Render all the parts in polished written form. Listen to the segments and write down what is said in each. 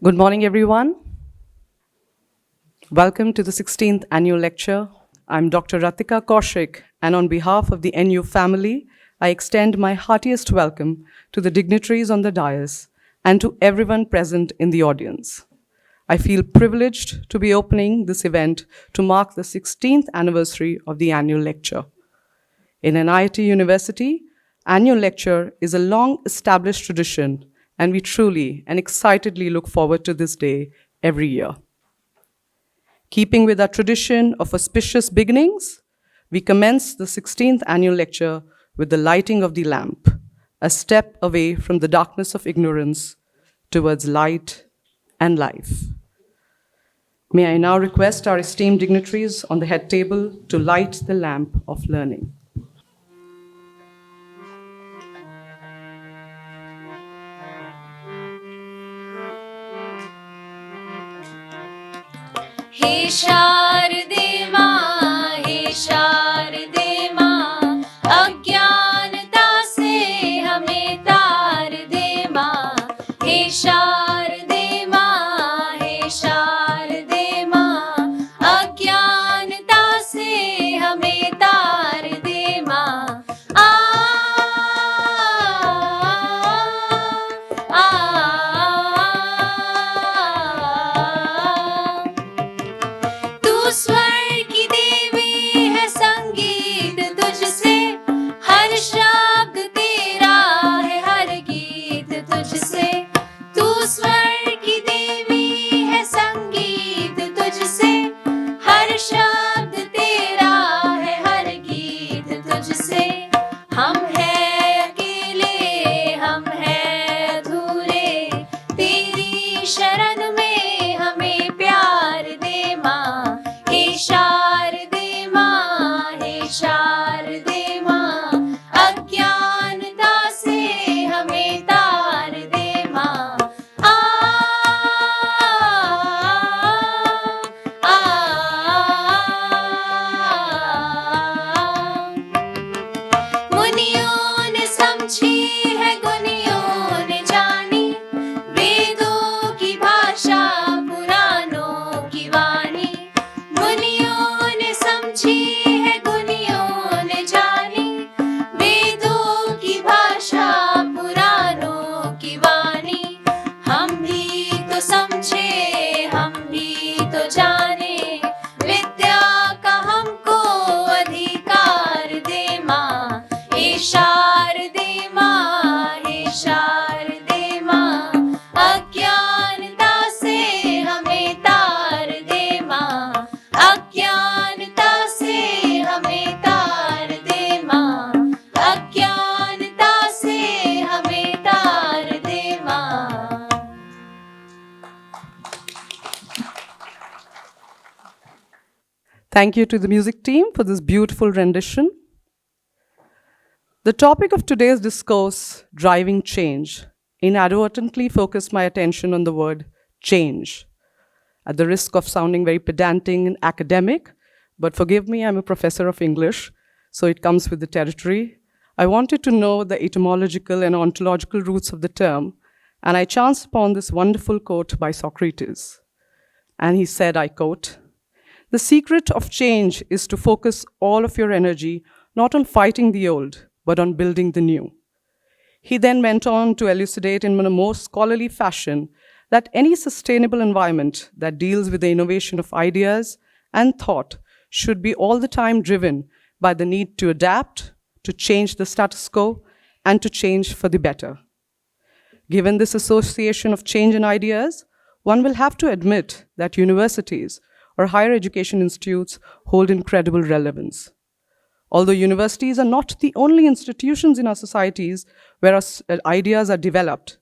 Good morning, everyone. Welcome to the 16th annual lecture. I'm Dr. Ratika Kaushik, and on behalf of the NU family, I extend my heartiest welcome to the dignitaries on the dais and to everyone present in the audience. I feel privileged to be opening this event to mark the 16th anniversary of the annual lecture. In NIIT University, annual lecture is a long-established tradition, and we truly and excitedly look forward to this day every year. Keeping with our tradition of auspicious beginnings, we commence the 16th annual lecture with the lighting of the lamp, a step away from the darkness of ignorance towards light and life. May I now request our esteemed dignitaries on the head table to light the lamp of learning. हे शारदे माँ, हे शारदे माँ, अज्ञानता से हमें तार दे माँ। हे शारदे माँ, हे शारदे माँ, अज्ञानता से हमें तार दे माँ। तू स्वर की देवी है, संगीत तुझसे, हर शब्द तेरा है, हर गीत तुझसे। तू स्वर की देवी है, संगीत तुझसे, हर शब्द तेरा है, हर गीत तुझसे। हम हैं अकेले, हम हैं अधूरे, तेरी शरण में हमें प्यार दे माँ। हे शारदे माँ, हे शारदे माँ, अज्ञानता से हमें तार दे माँ। मुनियों ने समझी है, गुनियों ने जानी, वेदों की भाषा, पुराणों की वाणी। मुनियों ने समझी है, गुनियों ने जानी, वेदों की भाषा, पुराणों की वाणी। हम भी तो समझे, हम भी तो जाने, विद्या का हमको अधिकार दे माँ। हे शारदे माँ, हे शारदे माँ, अज्ञानता से हमें तार दे माँ। अज्ञानता से हमें तार दे माँ। अज्ञानता से हमें तार दे माँ। Thank you to the music team for this beautiful rendition. The topic of today's discourse, driving change, inadvertently focused my attention on the word change, at the risk of sounding very pedantic and academic, but forgive me, I'm a professor of English, so it comes with the territory. I wanted to know the etymological and ontological roots of the term, and I chanced upon this wonderful quote by Socrates. And he said, I quote, "The secret of change is to focus all of your energy not on fighting the old, but on building the new." He then went on to elucidate in a more scholarly fashion that any sustainable environment that deals with the innovation of ideas and thought should be all the time driven by the need to adapt, to change the status quo, and to change for the better. Given this association of change and ideas, one will have to admit that universities or higher education institutes hold incredible relevance. Although universities are not the only institutions in our societies where ideas are developed,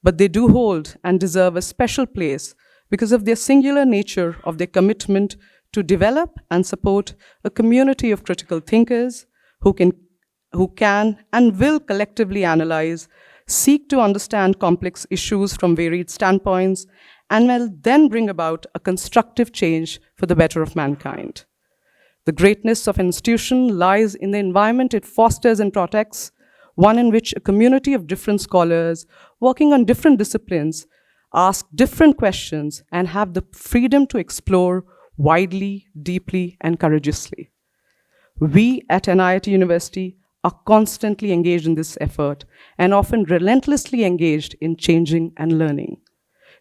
but they do hold and deserve a special place because of their singular nature of their commitment to develop and support a community of critical thinkers who can and will collectively analyze, seek to understand complex issues from varied standpoints, and will then bring about a constructive change for the better of mankind. The greatness of an institution lies in the environment it fosters and protects, one in which a community of different scholars working on different disciplines ask different questions, and have the freedom to explore widely, deeply, and courageously. We at NIIT University are constantly engaged in this effort and often relentlessly engaged in changing and learning.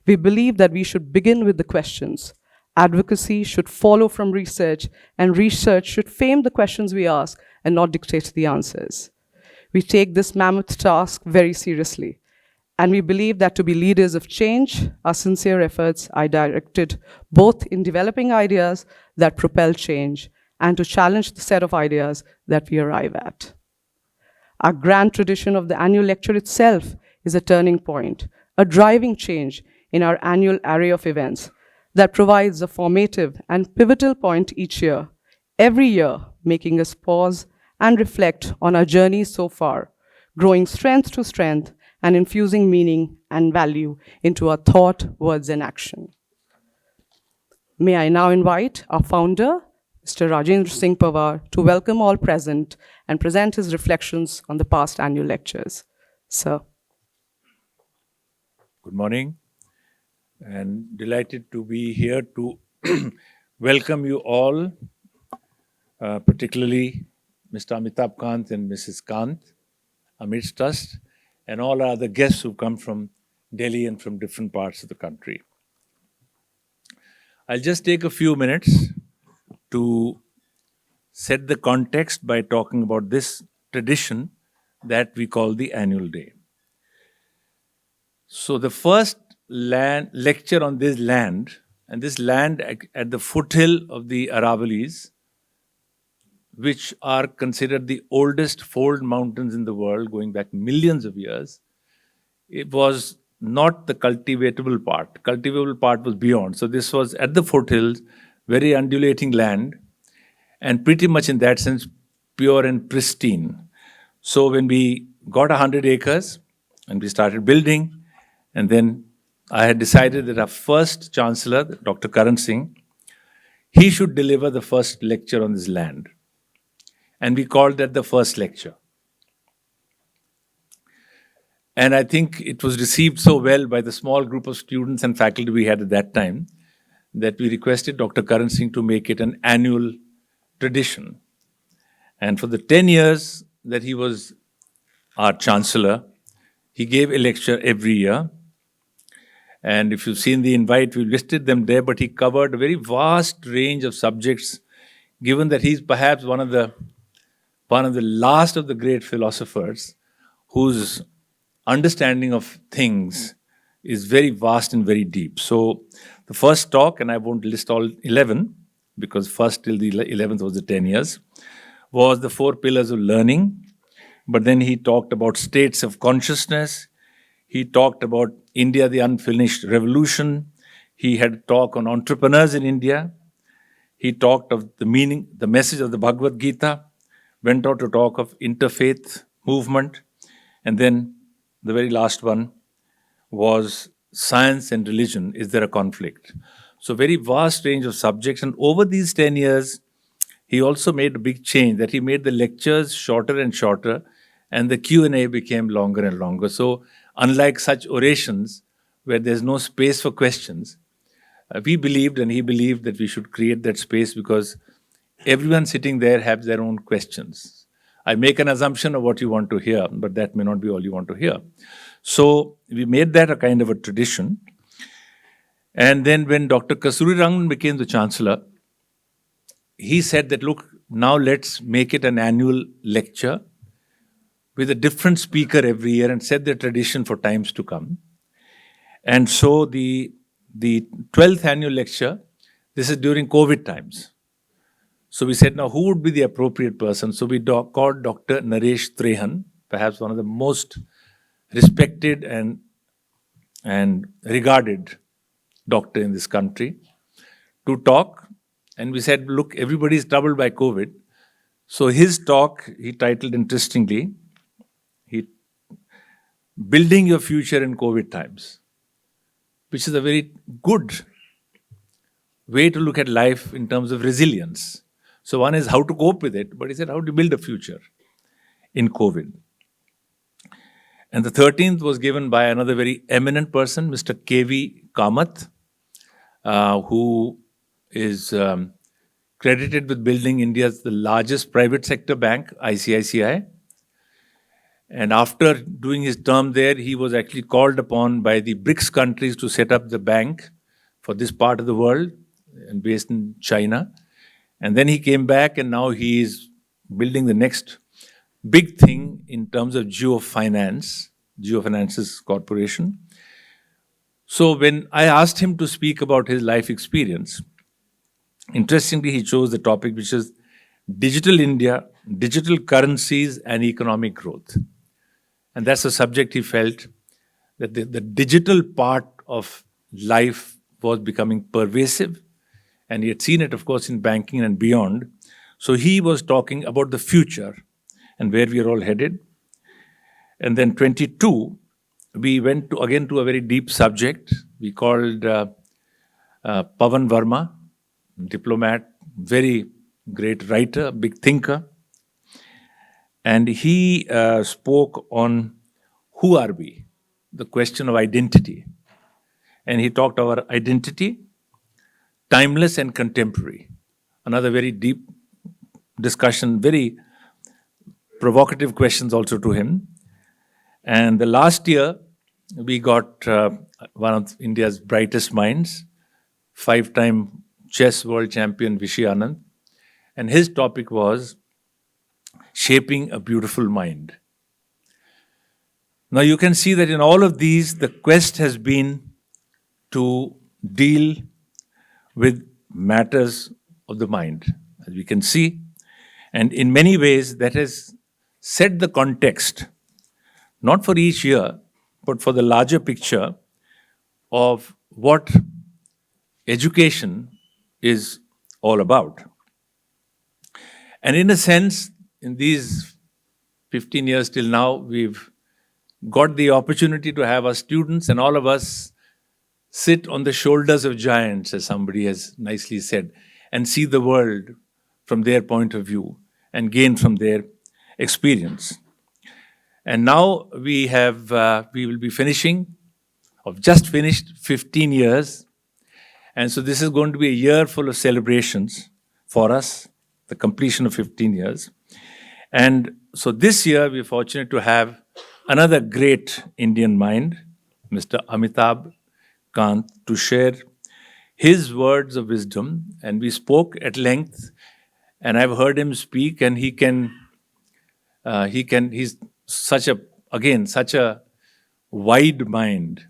We believe that we should begin with the questions. Advocacy should follow from research, and research should frame the questions we ask and not dictate the answers. We take this mammoth task very seriously, and we believe that to be leaders of change, our sincere efforts are directed both in developing ideas that propel change and to challenge the set of ideas that we arrive at. Our grand tradition of the annual lecture itself is a turning point, a driving change in our annual array of events that provides a formative and pivotal point each year, every year making us pause and reflect on our journey so far, growing strength to strength and infusing meaning and value into our thought, words, and action. May I now invite our founder, Mr. Rajendra Singh Pawar, to welcome all present and present his reflections on the past annual lectures. Sir. Good morning, and delighted to be here to welcome you all, particularly Mr. Amitabh Kant and Mrs. Kant amidst us, and all our other guests who come from Delhi and from different parts of the country. I'll just take a few minutes to set the context by talking about this tradition that we call the annual day. So the first lecture on this land, and this land at the foothill of the Aravallis, which are considered the oldest fold mountains in the world, going back millions of years, it was not the cultivatable part. Cultivatable part was beyond. So this was at the foothills, very undulating land, and pretty much in that sense, pure and pristine. So when we got 100 acres and we started building, and then I had decided that our first chancellor, Dr. Karan Singh, he should deliver the first lecture on this land. And we called that the first lecture. And I think it was received so well by the small group of students and faculty we had at that time that we requested Dr. Karan Singh to make it an annual tradition. And for the 10 years that he was our chancellor, he gave a lecture every year. And if you've seen the invite, we listed them there, but he covered a very vast range of subjects, given that he's perhaps one of the last of the great philosophers whose understanding of things is very vast and very deep. So the first talk, and I won't list all 11, because first till the 11th was the 10 years, was the 4 pillars of learning. But then he talked about states of consciousness. He talked about India, the unfinished revolution. He had a talk on entrepreneurs in India. He talked of the meaning, the message of the Bhagavad Gita, went on to talk of interfaith movement. And then the very last one was science and religion. Is there a conflict? So very vast range of subjects. And over these 10 years, he also made a big change, that he made the lectures shorter and shorter, and the Q&A became longer and longer. So unlike such orations where there's no space for questions, we believed and he believed that we should create that space, because everyone sitting there has their own questions. I make an assumption of what you want to hear, but that may not be all you want to hear. So we made that a kind of a tradition. And then when Dr. Kasturirangan became the chancellor, he said that, look, now let's make it an annual lecture with a different speaker every year, and set the tradition for times to come. And so the 12th annual lecture, this is during COVID times. So we said, now who would be the appropriate person? So we called Dr. Naresh Trehan, perhaps one of the most respected and regarded doctor in this country, to talk. And we said, look, everybody is troubled by COVID. So his talk, he titled interestingly, Building Your Future in COVID Times, which is a very good way to look at life in terms of resilience. So one is how to cope with it, but he said, how to build a future in COVID. And the 13th was given by another very eminent person, Mr. K.V. Kamath, who is credited with building India's the largest private sector bank, ICICI. And after doing his term there, he was actually called upon by the BRICS countries to set up the bank for this part of the world and based in China. And then he came back and now he is building the next big thing in terms of Geofinances Corporation. So when I asked him to speak about his life experience, interestingly, he chose the topic which is Digital India, Digital Currencies and Economic Growth. And that's a subject he felt that the digital part of life was becoming pervasive. And he had seen it, of course, in banking and beyond. So he was talking about the future and where we are all headed. And then 22, we went to again to a very deep subject. We called Pavan Verma, diplomat, very great writer, big thinker. And he spoke on who are we, the question of identity. And he talked about identity, timeless and contemporary. Another very deep discussion, very provocative questions also to him. And the last year, we got one of India's brightest minds, 5-time chess world champion Vishy Anand. And his topic was shaping a beautiful mind. Now you can see that in all of these, the quest has been to deal with matters of the mind, as we can see. And in many ways, that has set the context, not for each year, but for the larger picture of what education is all about. And in a sense, in these 15 years till now, we've got the opportunity to have our students and all of us sit on the shoulders of giants, as somebody has nicely said, and see the world from their point of view and gain from their experience. And now we will be finishing, or just finished 15 years. And so this is going to be a year full of celebrations for us, the completion of 15 years. And so this year we're fortunate to have another great Indian mind, Mr. Amitabh Kant, to share his words of wisdom. And we spoke at length, and I've heard him speak, and he's such a wide mind,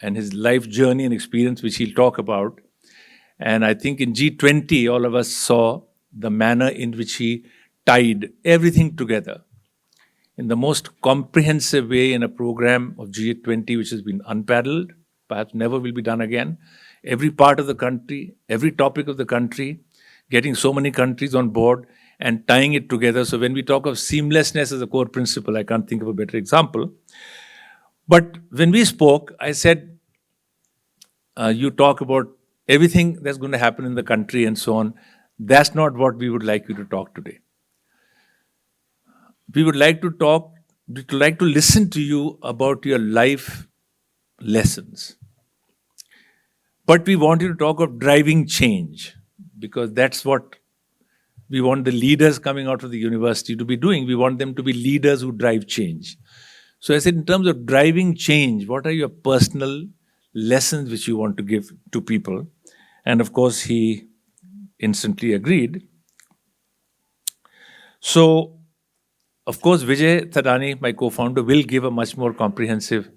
and his life journey and experience, which he'll talk about. And I think in G20, all of us saw the manner in which he tied everything together in the most comprehensive way in a program of G20, which has been unparalleled, perhaps never will be done again. Every part of the country, every topic of the country, getting so many countries on board and tying it together. So when we talk of seamlessness as a core principle, I can't think of a better example. But when we spoke, I said, you talk about everything that's going to happen in the country and so on. That's not what we would like you to talk today. We would like to listen to you about your life lessons. But we want you to talk of driving change, because that's what we want the leaders coming out of the university to be doing. We want them to be leaders who drive change. So I said, in terms of driving change, what are your personal lessons which you want to give to people? And of course, he instantly agreed. So, of course, Vijay Thadani, my co-founder, will give a much more comprehensive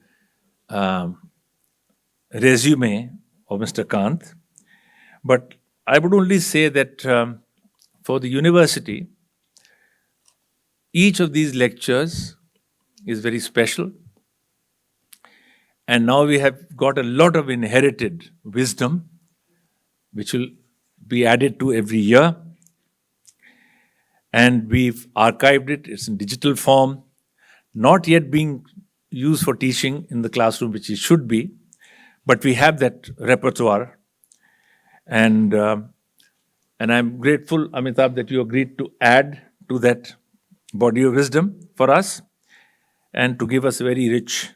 resume of Mr. Kant. But I would only say that for the university, each of these lectures is very special. And now we have got a lot of inherited wisdom, which will be added to every year. And we've archived it. It's in digital form, not yet being used for teaching in the classroom, which it should be. But we have that repertoire. And I'm grateful, Amitabh, that you agreed to add to that body of wisdom for us. and to give us very rich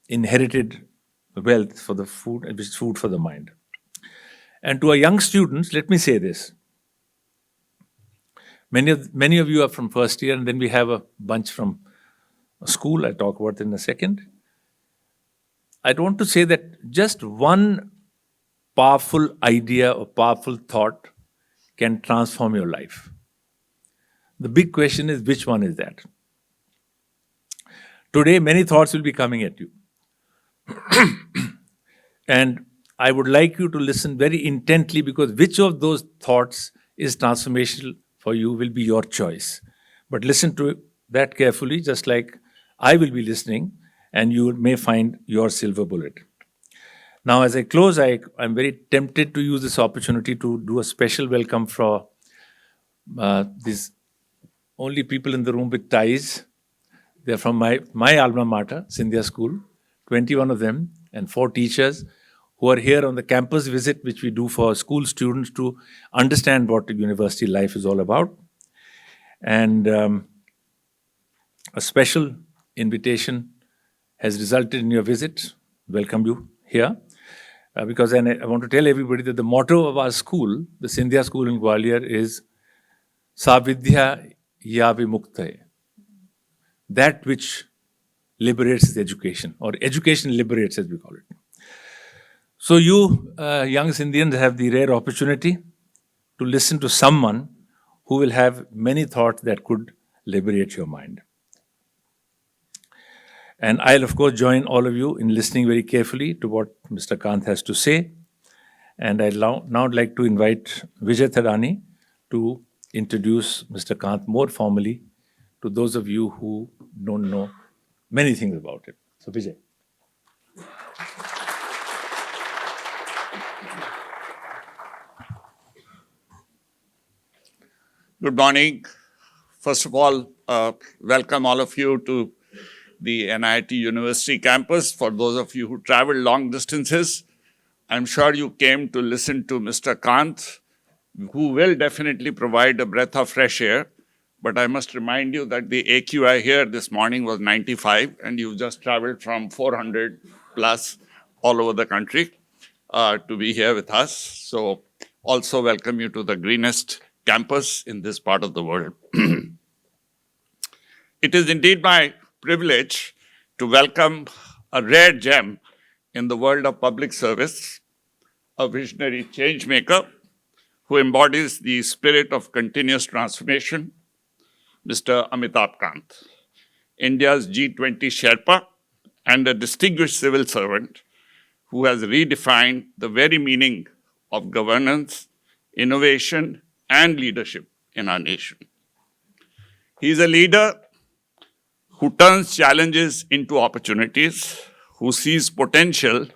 inherited wealth for the food, which is food for the mind. And to our young students, let me say this. Many of you are from first year, and then we have a bunch from school. I'll talk about it in a second. I want to say that just one powerful idea or powerful thought can transform your life. The big question is, which one is that? Today, many thoughts will be coming at you. And I would like you to listen very intently, because which of those thoughts is transformational for you will be your choice. But listen to that carefully, just like I will be listening, and you may find your silver bullet. Now, as I close, I'm very tempted to use this opportunity to do a special welcome for these only people in the room with ties. They're from my alma mater, Scindia School, 21 of them, and 4 teachers who are here on the campus visit, which we do for school students to understand what university life is all about. And a special invitation has resulted in your visit. Welcome you here. Because I want to tell everybody that the motto of our school, the Scindia School in Gwalior, is Savidya Ya Vimukta, that which liberates is education, or education liberates, as we call it. So you young Indians have the rare opportunity to listen to someone who will have many thoughts that could liberate your mind. And I'll, of course, join all of you in listening very carefully to what Mr. Kant has to say. And I'd now like to invite Vijay Thadani to introduce Mr. Kant more formally to those of you who don't know many things about him. So, Vijay. Good morning. First of all, welcome all of you to the NIIT University campus. For those of you who traveled long distances, I'm sure you came to listen to Mr. Kant, who will definitely provide a breath of fresh air. But I must remind you that the AQI here this morning was 95, and you've just traveled from 400 plus all over the country to be here with us. So also welcome you to the greenest campus in this part of the world. It is indeed my privilege to welcome a rare gem in the world of public service, a visionary change maker who embodies the spirit of continuous transformation, Mr. Amitabh Kant, India's G20 Sherpa and a distinguished civil servant who has redefined the very meaning of governance, innovation, and leadership in our nation. He is a leader who turns challenges into opportunities, who sees potential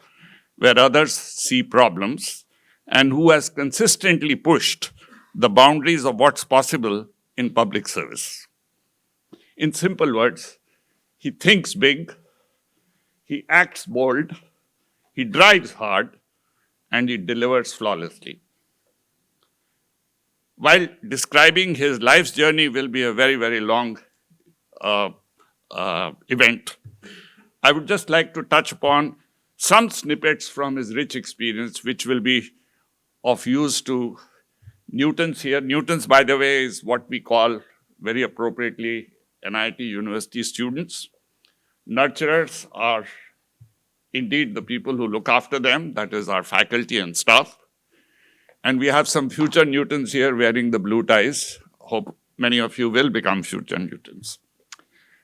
where others see problems, and who has consistently pushed the boundaries of what's possible in public service. In simple words, he thinks big, he acts bold, he drives hard, and he delivers flawlessly. While describing his life's journey will be a very, very long event, I would just like to touch upon some snippets from his rich experience, which will be of use to Newtons here. Newtons, by the way, is what we call very appropriately NIIT University students. Nurturers are indeed the people who look after them, that is our faculty and staff. And we have some future Newtons here wearing the blue ties. Hope many of you will become future Newtons.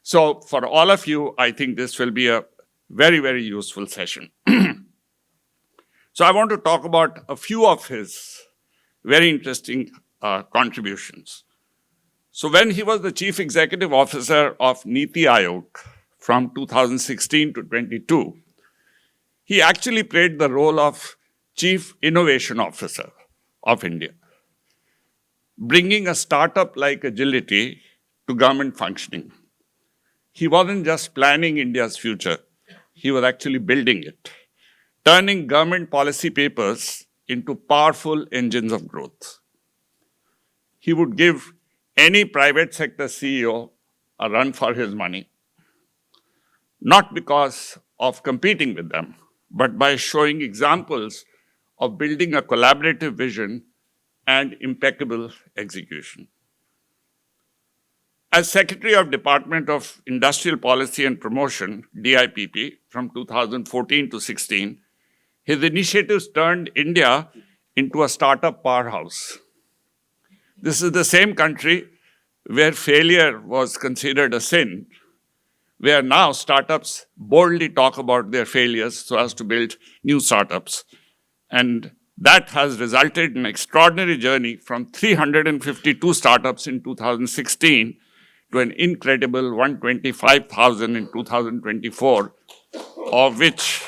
So for all of you, I think this will be a very, very useful session. So I want to talk about a few of his very interesting contributions. So when he was the Chief Executive Officer of NIIT Aayog from 2016 to 22, he actually played the role of Chief Innovation Officer of India, bringing a startup like agility to government functioning. He wasn't just planning India's future, he was actually building it, turning government policy papers into powerful engines of growth. He would give any private sector CEO a run for his money, not because of competing with them, but by showing examples of building a collaborative vision and impeccable execution. As Secretary of Department of Industrial Policy and Promotion, DIPP, from 2014 to 16, his initiatives turned India into a startup powerhouse. This is the same country where failure was considered a sin, where now startups boldly talk about their failures so as to build new startups. And that has resulted in an extraordinary journey from 352 startups in 2016 to an incredible 125,000 in 2024, of which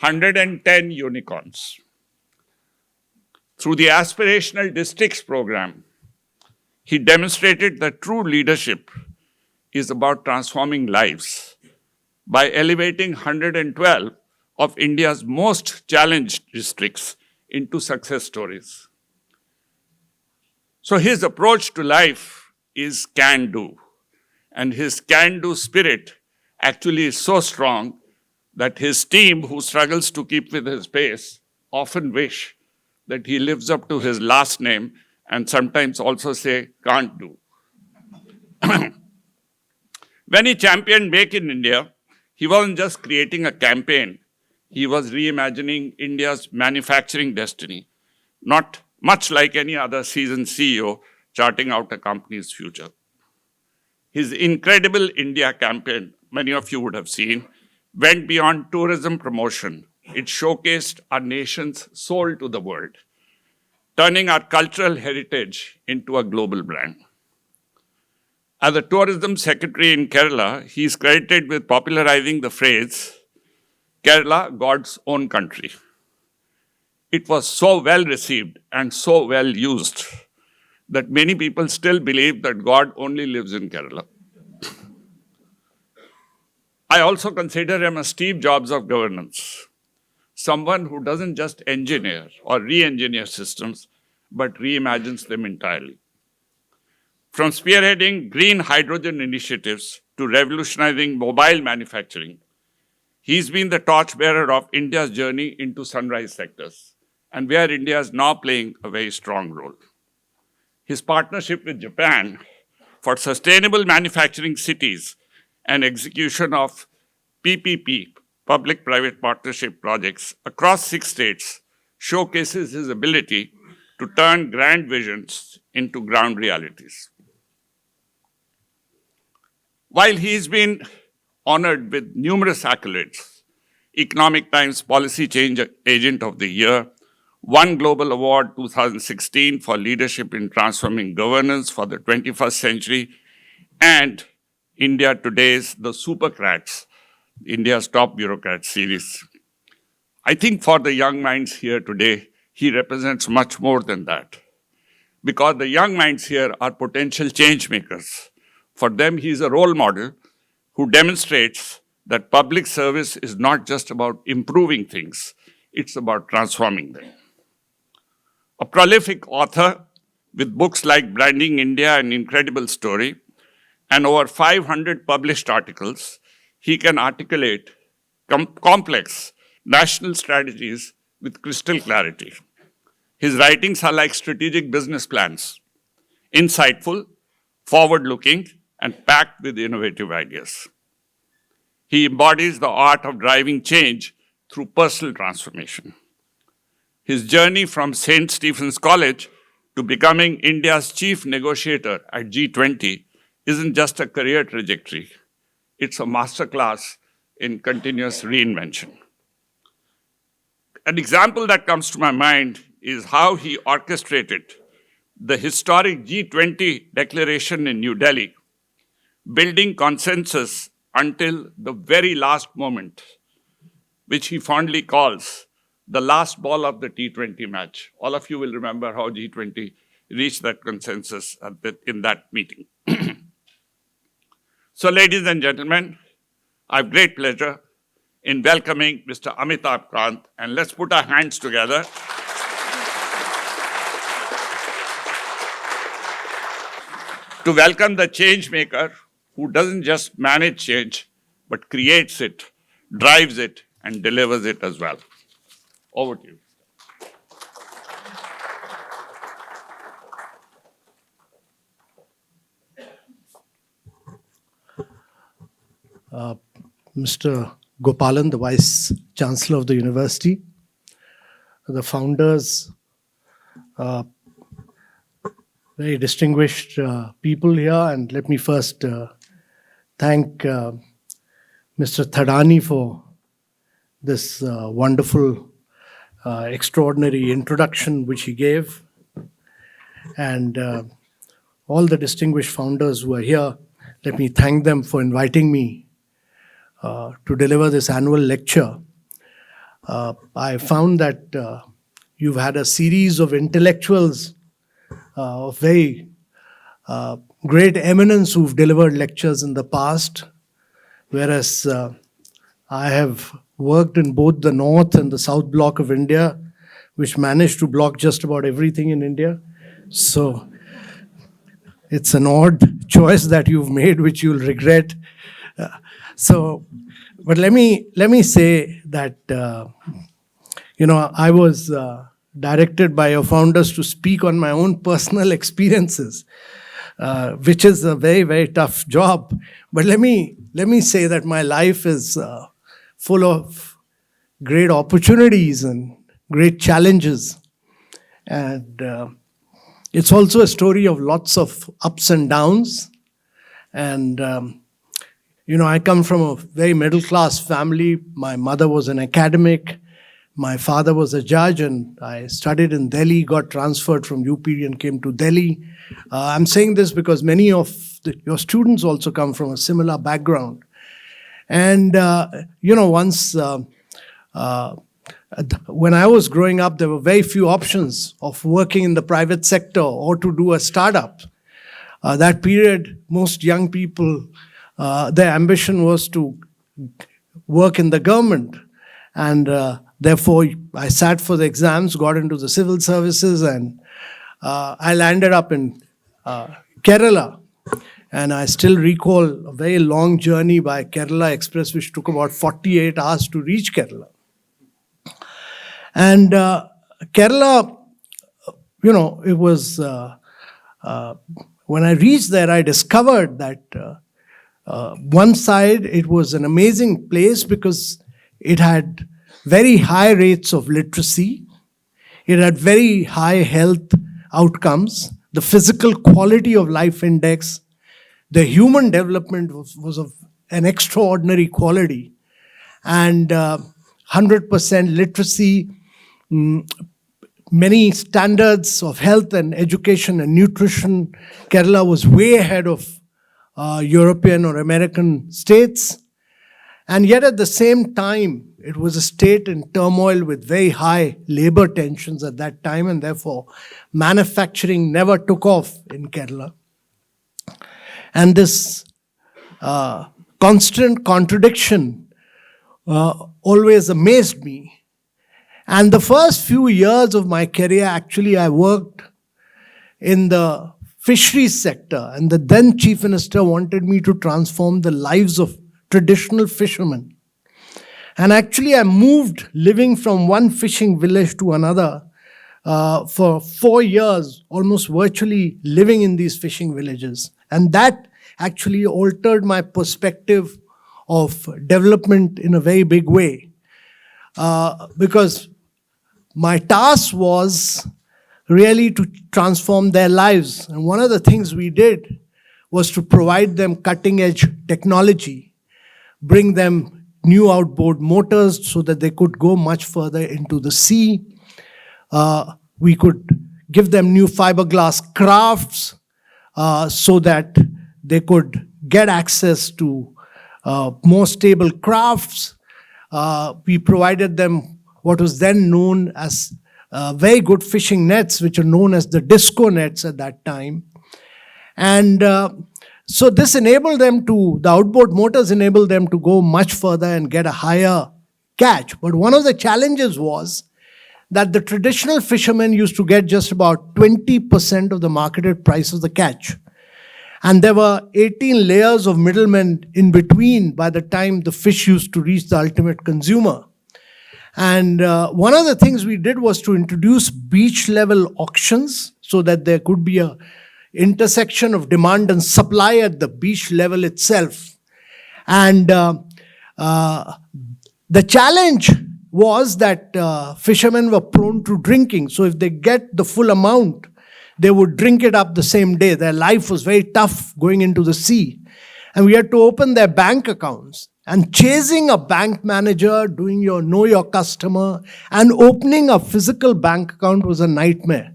110 unicorns. Through the Aspirational Districts program, he demonstrated that true leadership is about transforming lives by elevating 112 of India's most challenged districts into success stories. So his approach to life is can-do, and his can-do spirit actually is so strong that his team, who struggles to keep with his pace, often wish that he lives up to his last name and sometimes also say can't do. When he championed Make in India, he wasn't just creating a campaign, he was reimagining India's manufacturing destiny, not much like any other seasoned CEO charting out a company's future. His incredible India campaign, many of you would have seen, went beyond tourism promotion. It showcased our nation's soul to the world, turning our cultural heritage into a global brand. As a tourism secretary in Kerala, he is credited with popularizing the phrase, Kerala, God's own country. It was so well received and so well used that many people still believe that God only lives in Kerala. I also consider him a Steve Jobs of governance, someone who doesn't just engineer or re-engineer systems, but reimagines them entirely. From spearheading green hydrogen initiatives to revolutionizing mobile manufacturing, he's been the torchbearer of India's journey into sunrise sectors, and where India is now playing a very strong role. His partnership with Japan for sustainable manufacturing cities and execution of PPP, public-private partnership projects, across 6 states showcases his ability to turn grand visions into ground realities. While he's been honored with numerous accolades, Economic Times Policy Change Agent of the Year, One Global Award 2016 for Leadership in Transforming Governance for the 21st Century, and India Today's The Supercrats, India's Top Bureaucrats series. I think for the young minds here today, he represents much more than that. Because the young minds here are potential change makers. For them, he is a role model who demonstrates that public service is not just about improving things, it's about transforming them. A prolific author with books like Branding India, An Incredible Story, and over 500 published articles, he can articulate complex national strategies with crystal clarity. His writings are like strategic business plans, insightful, forward-looking, and packed with innovative ideas. He embodies the art of driving change through personal transformation. His journey from St. Stephen's College to becoming India's chief negotiator at G20 isn't just a career trajectory. It's a masterclass in continuous reinvention. An example that comes to my mind is how he orchestrated the historic G20 declaration in New Delhi, building consensus until the very last moment, which he fondly calls the last ball of the T20 match. All of you will remember how G20 reached that consensus in that meeting. So, ladies and gentlemen, I have great pleasure in welcoming Mr. Amitabh Kant, and let's put our hands together to welcome the change maker who doesn't just manage change, but creates it, drives it, and delivers it as well. Over to you. Mr. Gopalan, the Vice Chancellor of the University, the founders, very distinguished people here, and let me first thank Mr. Thadani for this wonderful, extraordinary introduction which he gave, and all the distinguished founders who are here. Let me thank them for inviting me to deliver this annual lecture. I found that you've had a series of intellectuals of very great eminence who've delivered lectures in the past, whereas I have worked in both the North and the South Block of India, which managed to block just about everything in India. So it's an odd choice that you've made, which you'll regret. But let me say that I was directed by your founders to speak on my own personal experiences, which is a very, very tough job. But let me say that my life is full of great opportunities and great challenges, and it's also a story of lots of ups and downs. And I come from a very middle-class family. My mother was an academic. My father was a judge, and I studied in Delhi, got transferred from UP and came to Delhi. I'm saying this because many of your students also come from a similar background. And, once when I was growing up, there were very few options of working in the private sector or to do a startup. That period, most young people, their ambition was to work in the government. And therefore, I sat for the exams, got into the civil services, and I landed up in Kerala. And I still recall a very long journey by Kerala Express, which took about 48 hours to reach Kerala. And Kerala, it was, when I reached there, I discovered that one side, it was an amazing place because it had very high rates of literacy. It had very high health outcomes. The physical quality of life index, the human development was of an extraordinary quality. And 100% literacy, many standards of health and education and nutrition. Kerala was way ahead of European or American states. And yet at the same time, it was a state in turmoil with very high labor tensions at that time, and therefore manufacturing never took off in Kerala. And this constant contradiction always amazed me. And the first few years of my career, actually, I worked in the fisheries sector, and the then Chief Minister wanted me to transform the lives of traditional fishermen. And actually, I moved living from one fishing village to another for 4 years, almost virtually living in these fishing villages. And that actually altered my perspective of development in a very big way. Because my task was really to transform their lives. And one of the things we did was to provide them cutting-edge technology, bring them new outboard motors so that they could go much further into the sea. We could give them new fiberglass crafts so that they could get access to more stable crafts. We provided them what was then known as very good fishing nets, which are known as the disco nets at that time. And so this enabled them to, the outboard motors enabled them to go much further and get a higher catch. But one of the challenges was that the traditional fishermen used to get just about 20% of the marketed price of the catch. And there were 18 layers of middlemen in between by the time the fish used to reach the ultimate consumer. And one of the things we did was to introduce beach level auctions so that there could be a intersection of demand and supply at the beach level itself. And the challenge was that fishermen were prone to drinking. So if they get the full amount, they would drink it up the same day. Their life was very tough going into the sea. And we had to open their bank accounts. And chasing a bank manager, doing your know your customer, and opening a physical bank account was a nightmare.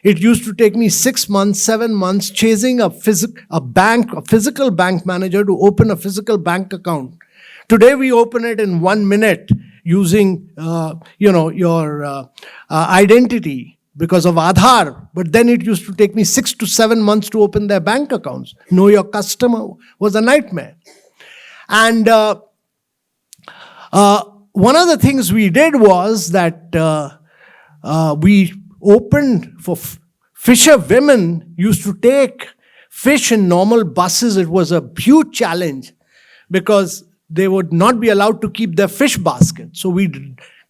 It used to take me 6 months, 7 months chasing a physical bank manager to open a physical bank account. Today we open it in 1 minute using, your identity because of Aadhaar. But then it used to take me 6 to 7 months to open their bank accounts. Know your customer was a nightmare. And one of the things we did was that we opened for fisher women used to take fish in normal buses. It was a huge challenge because they would not be allowed to keep their fish basket. So we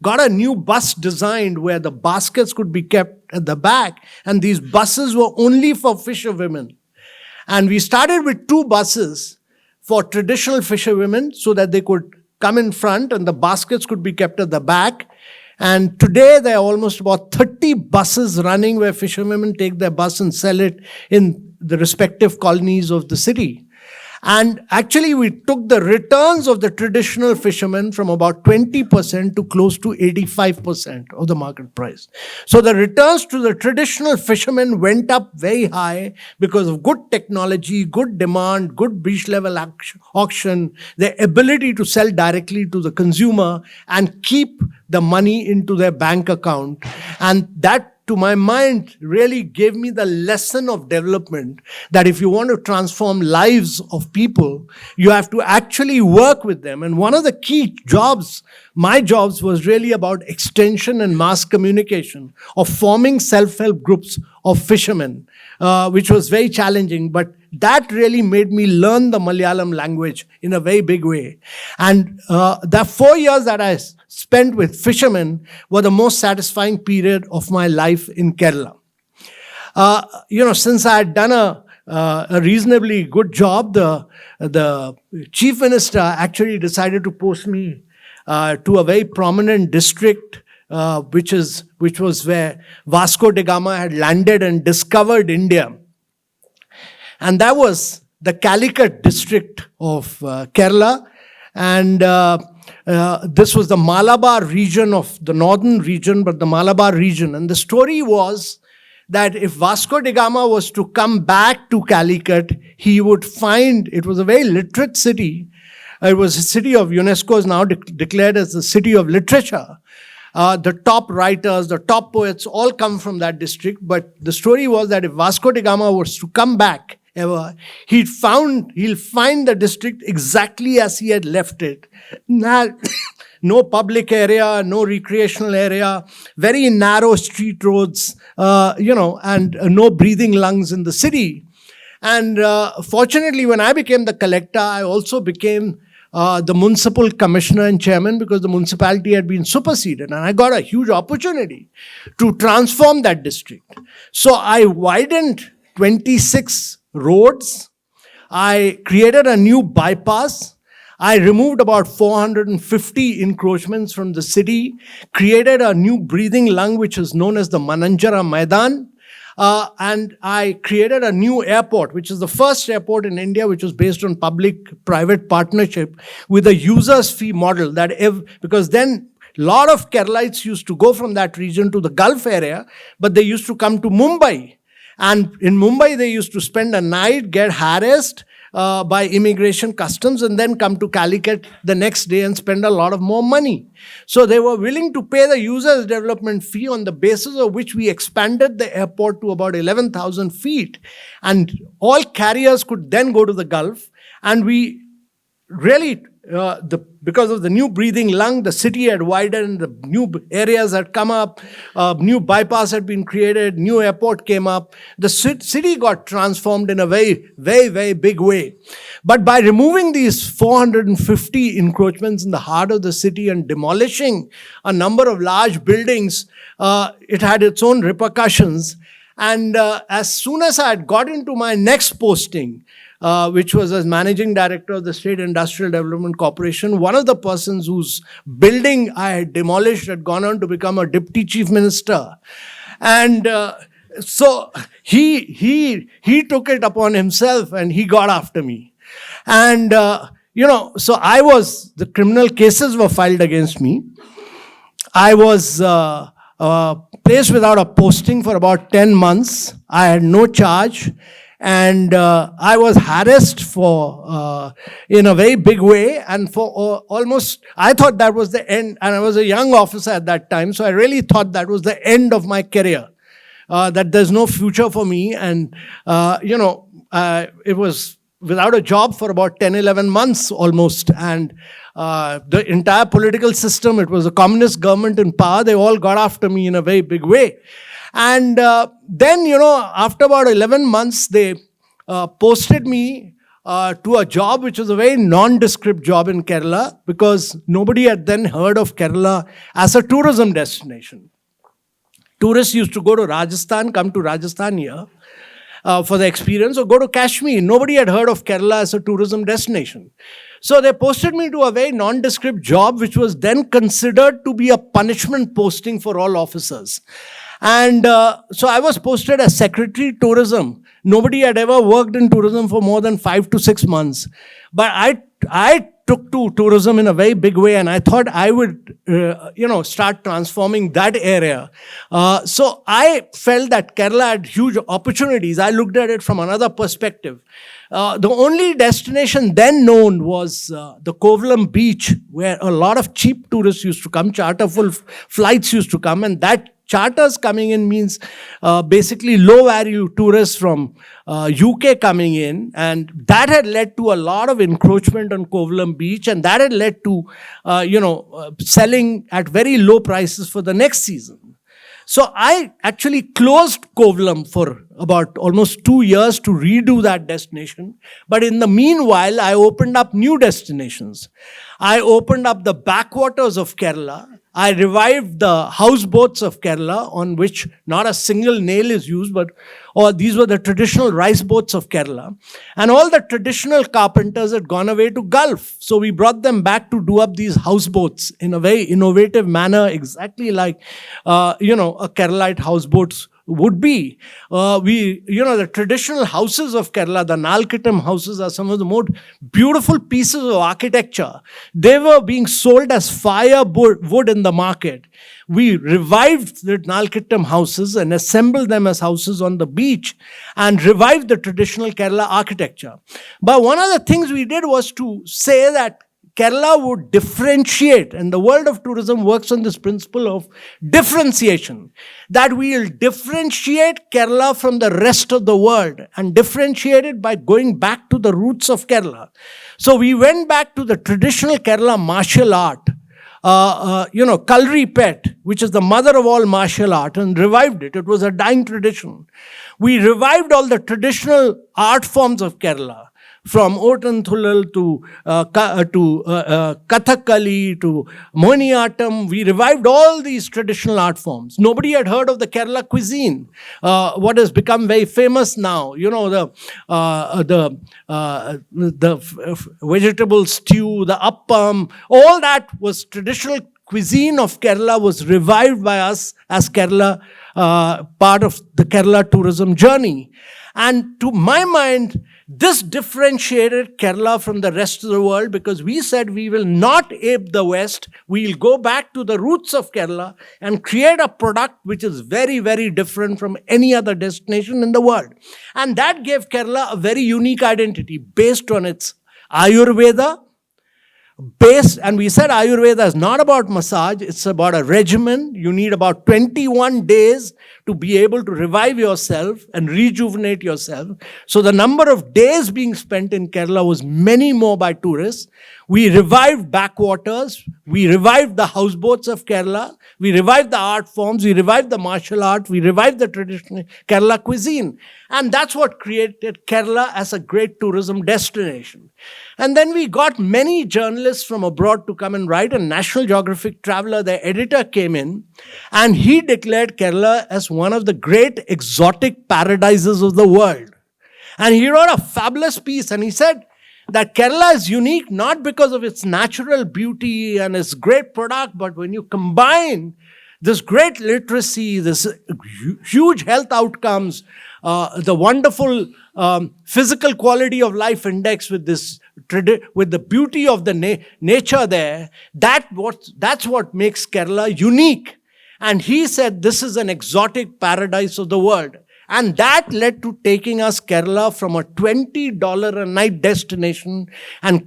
got a new bus designed where the baskets could be kept at the back, and these buses were only for fisher women. And we started with 2 buses for traditional fisher women so that they could come in front and the baskets could be kept at the back. And today there are almost about 30 buses running where fisherwomen take their bus and sell it in the respective colonies of the city. And actually we took the returns of the traditional fishermen from about 20% to close to 85% of the market price. So the returns to the traditional fishermen went up very high because of good technology, good demand, good beach level auction, their ability to sell directly to the consumer and keep the money into their bank account. And that, to my mind, really gave me the lesson of development that if you want to transform lives of people, you have to actually work with them. And one of the key jobs, my jobs, was really about extension and mass communication, of forming self-help groups of fishermen, which was very challenging. But that really made me learn the Malayalam language in a very big way. And the 4 years that I spent with fishermen were the most satisfying period of my life in Kerala. Since I had done a reasonably good job, the chief minister actually decided to post me to a very prominent district, which was where Vasco da Gama had landed and discovered India. And that was the Calicut district of Kerala. And this was the Malabar region of the northern region, but the Malabar region. And the story was that if Vasco da Gama was to come back to Calicut, he would find, it was a very literate city. It was a city of UNESCO, is now declared as the city of literature. The top writers, the top poets all come from that district. But the story was that if Vasco da Gama was to come back ever, he'll find the district exactly as he had left it. No public area, no recreational area, very narrow street roads, and no breathing lungs in the city. And fortunately, when I became the collector, I also became the municipal commissioner and chairman because the municipality had been superseded. And I got a huge opportunity to transform that district. So I widened 26 roads. I created a new bypass. I removed about 450 encroachments from the city, created a new breathing lung, which is known as the Mananjara Maidan. And I created a new airport, which is the first airport in India, which was based on public-private partnership with a user's fee model. Because then a lot of Keralites used to go from that region to the Gulf area, but they used to come to Mumbai. And in Mumbai, they used to spend a night, get harassed by immigration customs, and then come to Calicut the next day and spend a lot of more money. So they were willing to pay the user's development fee, on the basis of which we expanded the airport to about 11,000 feet. And all carriers could then go to the Gulf. And we really because of the new breathing lung, the city had widened, the new areas had come up, new bypass had been created, new airport came up. The city got transformed in a very, very, very big way. But by removing these 450 encroachments in the heart of the city and demolishing a number of large buildings, it had its own repercussions. And as soon as I had got into my next posting, which was as managing director of the State Industrial Development Corporation, one of the persons whose building I had demolished had gone on to become a deputy chief minister. And so he took it upon himself and he got after me. And, so the criminal cases were filed against me. I was placed without a posting for about 10 months. I had no charge. And I was harassed in a very big way. And for almost, I thought that was the end. And I was a young officer at that time. So I really thought that was the end of my career. That there's no future for me. And, it was without a job for about 10, 11 months almost. And the entire political system, it was a communist government in power. They all got after me in a very big way. And then, after about 11 months, they posted me to a job which was a very nondescript job in Kerala, because nobody had then heard of Kerala as a tourism destination. Tourists used to go to Rajasthan, come to Rajasthan here for the experience, or go to Kashmir. Nobody had heard of Kerala as a tourism destination. So they posted me to a very nondescript job, which was then considered to be a punishment posting for all officers. And so I was posted as Secretary Tourism. Nobody had ever worked in tourism for more than 5 to 6 months. But I took to tourism in a very big way, and I thought I would, start transforming that area. So I felt that Kerala had huge opportunities. I looked at it from another perspective. The only destination then known was the Kovalam beach, where a lot of cheap tourists used to come, charterful flights used to come, and that charters coming in means basically low-value tourists from UK coming in, and that had led to a lot of encroachment on Kovalam beach, and that had led to, selling at very low prices for the next season. So I actually closed Kovalam for about almost 2 years to redo that destination. But in the meanwhile, I opened up new destinations. I opened up the backwaters of Kerala. I revived the houseboats of Kerala, on which not a single nail is used, but these were the traditional rice boats of Kerala. And all the traditional carpenters had gone away to Gulf. So we brought them back to do up these houseboats in a very innovative manner, exactly like, a Keralite houseboats would be. The traditional houses of Kerala, the Nalkittam houses, are some of the most beautiful pieces of architecture. They were being sold as firewood in the market. We revived the Nalkittam houses and assembled them as houses on the beach and revived the traditional Kerala architecture. But one of the things we did was to say that Kerala would differentiate, and the world of tourism works on this principle of differentiation, that we will differentiate Kerala from the rest of the world, and differentiate it by going back to the roots of Kerala. So we went back to the traditional Kerala martial art, Kalri Pet, which is the mother of all martial art, and revived it. It was a dying tradition. We revived all the traditional art forms of Kerala, from Otanthulal to Kathakali to Mohiniyattam. We revived all these traditional art forms. Nobody had heard of the Kerala cuisine, what has become very famous now. The vegetable stew, the appam, all that was traditional cuisine of Kerala, was revived by us as Kerala, part of the Kerala tourism journey. And to my mind, this differentiated Kerala from the rest of the world, because we said we will not ape the West. We will go back to the roots of Kerala and create a product which is very, very different from any other destination in the world. And that gave Kerala a very unique identity based on its Ayurveda, and we said Ayurveda is not about massage, it's about a regimen. You need about 21 days to be able to revive yourself and rejuvenate yourself. So the number of days being spent in Kerala was many more by tourists. We revived backwaters. We revived the houseboats of Kerala. We revived the art forms. We revived the martial art. We revived the traditional Kerala cuisine. And that's what created Kerala as a great tourism destination. And then we got many journalists from abroad to come and write. And National Geographic Traveler, the editor, came in and he declared Kerala as one of the great exotic paradises of the world. And he wrote a fabulous piece and he said that Kerala is unique not because of its natural beauty and its great product, but when you combine this great literacy, this huge health outcomes, the wonderful physical quality of life index with this with the beauty of the nature there, that's what makes Kerala unique. And he said this is an exotic paradise of the world. And that led to taking us Kerala from a $20 a night destination and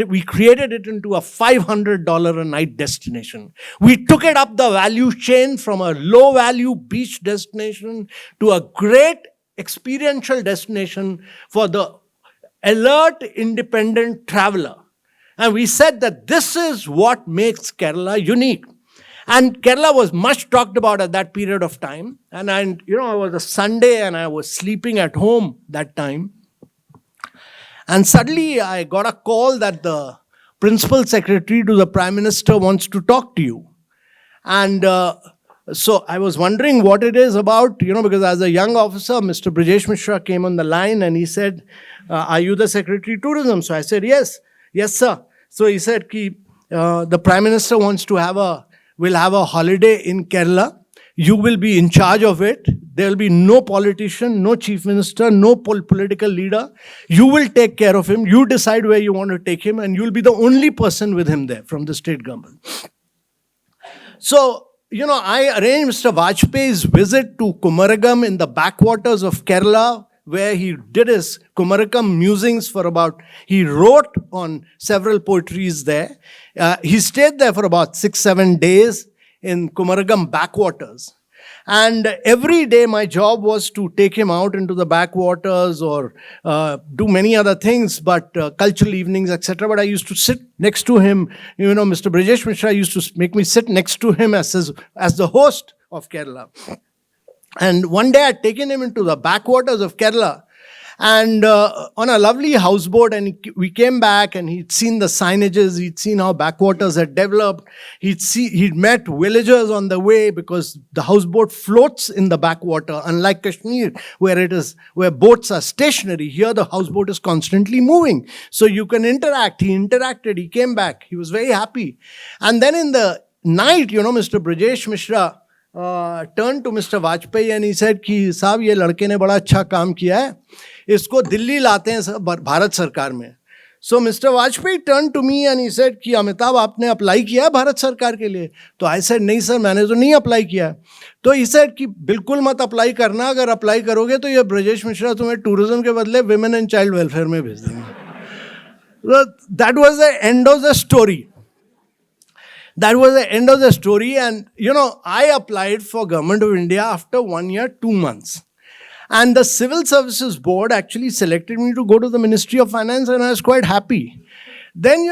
we created it into a $500 a night destination. We took it up the value chain from a low value beach destination to a great experiential destination for the alert, independent traveler. And we said that this is what makes Kerala unique. And Kerala was much talked about at that period of time. And it was a Sunday and I was sleeping at home that time. And suddenly I got a call that the principal secretary to the Prime Minister wants to talk to you. And so I was wondering what it is about, because as a young officer, Mr. Brijesh Mishra came on the line and he said, are you the Secretary Tourism? So I said, yes, sir. So he said, the Prime Minister wants to will have a holiday in Kerala. You will be in charge of it. There will be no politician, no chief minister, no political leader. You will take care of him. You decide where you want to take him and you'll be the only person with him there from the state government. So, I arranged Mr. Vajpayee's visit to Kumaragam in the backwaters of Kerala, where he did his Kumaragam musings he wrote on several poetries there. He stayed there for about 6-7 days in Kumaragam backwaters. And every day my job was to take him out into the backwaters or do many other things, but cultural evenings, etc. But I used to sit next to him. Mr. Brijesh Mishra used to make me sit next to him as the host of Kerala. And one day I'd taken him into the backwaters of Kerala and on a lovely houseboat, and we came back and he'd seen the signages, he'd seen how backwaters had developed, he'd met villagers on the way because the houseboat floats in the backwater, unlike Kashmir where boats are stationary. Here the houseboat is constantly moving. So you can interact. He interacted, he came back, he was very happy. And then in the night, Mr. Brijesh Mishra turned to Mr. Vajpayee and he said कि साहब ये लड़के ने बड़ा अच्छा काम किया है, इसको दिल्ली लाते हैं भारत सरकार में. So Mr. Vajpayee turned to me and he said कि अमिताभ आपने अप्लाई किया है भारत सरकार के लिए? तो I said नहीं सर, मैंने तो नहीं अप्लाई किया. तो he said कि बिल्कुल मत अप्लाई करना, अगर अप्लाई करोगे तो ये ब्रजेश मिश्रा तुम्हें टूरिज्म के बदले विमेन एंड चाइल्ड वेलफेयर में भेज देंगे. That was the end of the story. That was the end of the story. And, I applied for Government of India after 1 year, 2 months. And the Civil Services Board actually selected me to go to the Ministry of Finance and I was quite happy. Then,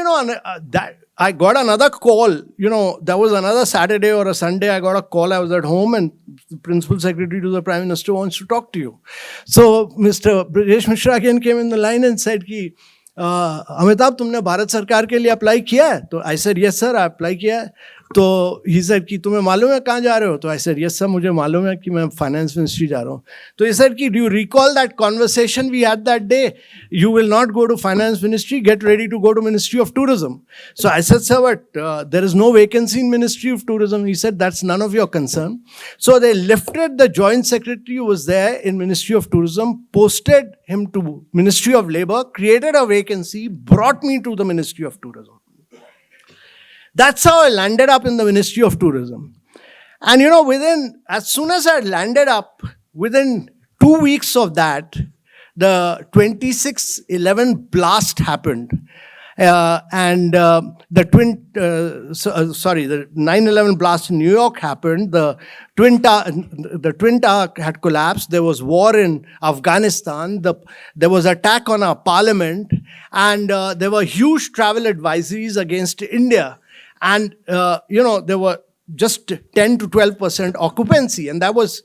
I got another call. That was another Saturday or a Sunday. I got a call. I was at home and the Principal Secretary to the Prime Minister wants to talk to you. So Mr. Brijesh Mishra again came in the line and said कि अमिताभ तुमने भारत सरकार के लिए apply किया है? तो I said yes sir, I apply किया है. तो ही सेड कि तुम्हें मालूम है कहाँ जा रहे हो? तो आई सेड यस सर, मुझे मालूम है कि मैं फाइनेंस मिनिस्ट्री जा रहा हूँ. तो ही सेड कि do you recall that conversation we had that day? You will not go to finance ministry, get ready to go to ministry of tourism. So I said sir, but there is no vacancy in ministry of tourism. He said that's none of your concern. So they lifted the joint secretary who was there in ministry of tourism, posted him to Ministry of Labour, created a vacancy, brought me to the Ministry of Tourism. That's how I landed up in the Ministry of Tourism. And as soon as I landed up, within 2 weeks of that, the 26/11 blast happened. The 9/11 blast in New York happened. The Twin Tower had collapsed. There was war in Afghanistan. There was attack on our parliament, and there were huge travel advisories against India. And there were just 10 to 12% occupancy, and that was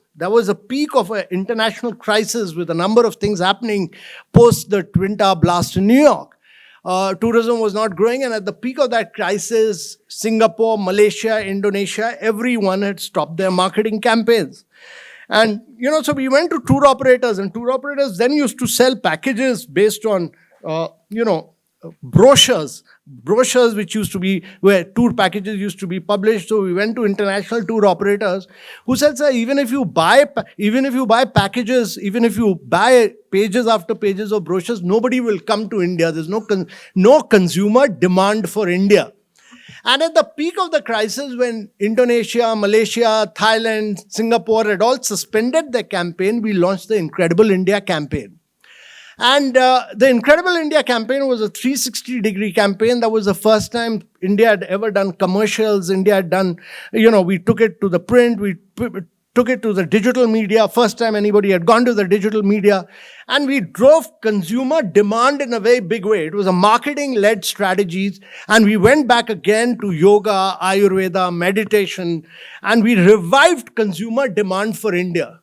a peak of an international crisis with a number of things happening post the Twin Tower blast in New York. Tourism was not growing, and at the peak of that crisis, Singapore, Malaysia, Indonesia, everyone had stopped their marketing campaigns. And, so we went to tour operators, and tour operators then used to sell packages based on, brochures which used to be where tour packages used to be published. So we went to international tour operators who said, sir, even if you buy packages, even if you buy pages after pages of brochures, nobody will come to India. There's no consumer demand for India. And at the peak of the crisis, when Indonesia, Malaysia, Thailand, Singapore had all suspended their campaign, we launched the Incredible India campaign. And the Incredible India campaign was a 360-degree campaign. That was the first time India had ever done commercials. India had done, we took it to the print, we took it to the digital media. First time anybody had gone to the digital media. And we drove consumer demand in a very big way. It was a marketing-led strategy. And we went back again to yoga, Ayurveda, meditation, and we revived consumer demand for India.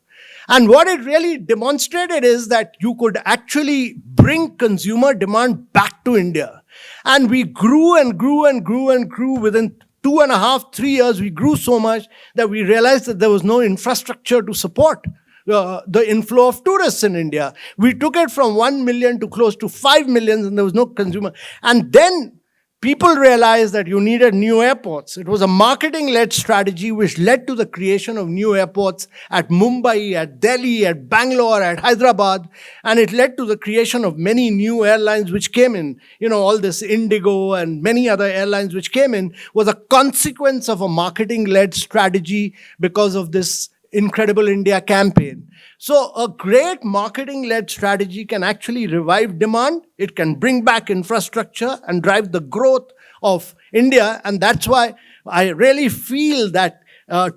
And what it really demonstrated is that you could actually bring consumer demand back to India. And we grew and grew and grew and grew. Within 2.5, 3 years, we grew so much that we realized that there was no infrastructure to support the inflow of tourists in India. We took it from 1 million to close to 5 million, and there was no consumer. And then people realized that you needed new airports. It was a marketing-led strategy which led to the creation of new airports at Mumbai, at Delhi, at Bangalore, at Hyderabad. And it led to the creation of many new airlines which came in. All this Indigo and many other airlines which came in was a consequence of a marketing-led strategy because of this Incredible India campaign. So a great marketing-led strategy can actually revive demand. It can bring back infrastructure and drive the growth of India. And that's why I really feel that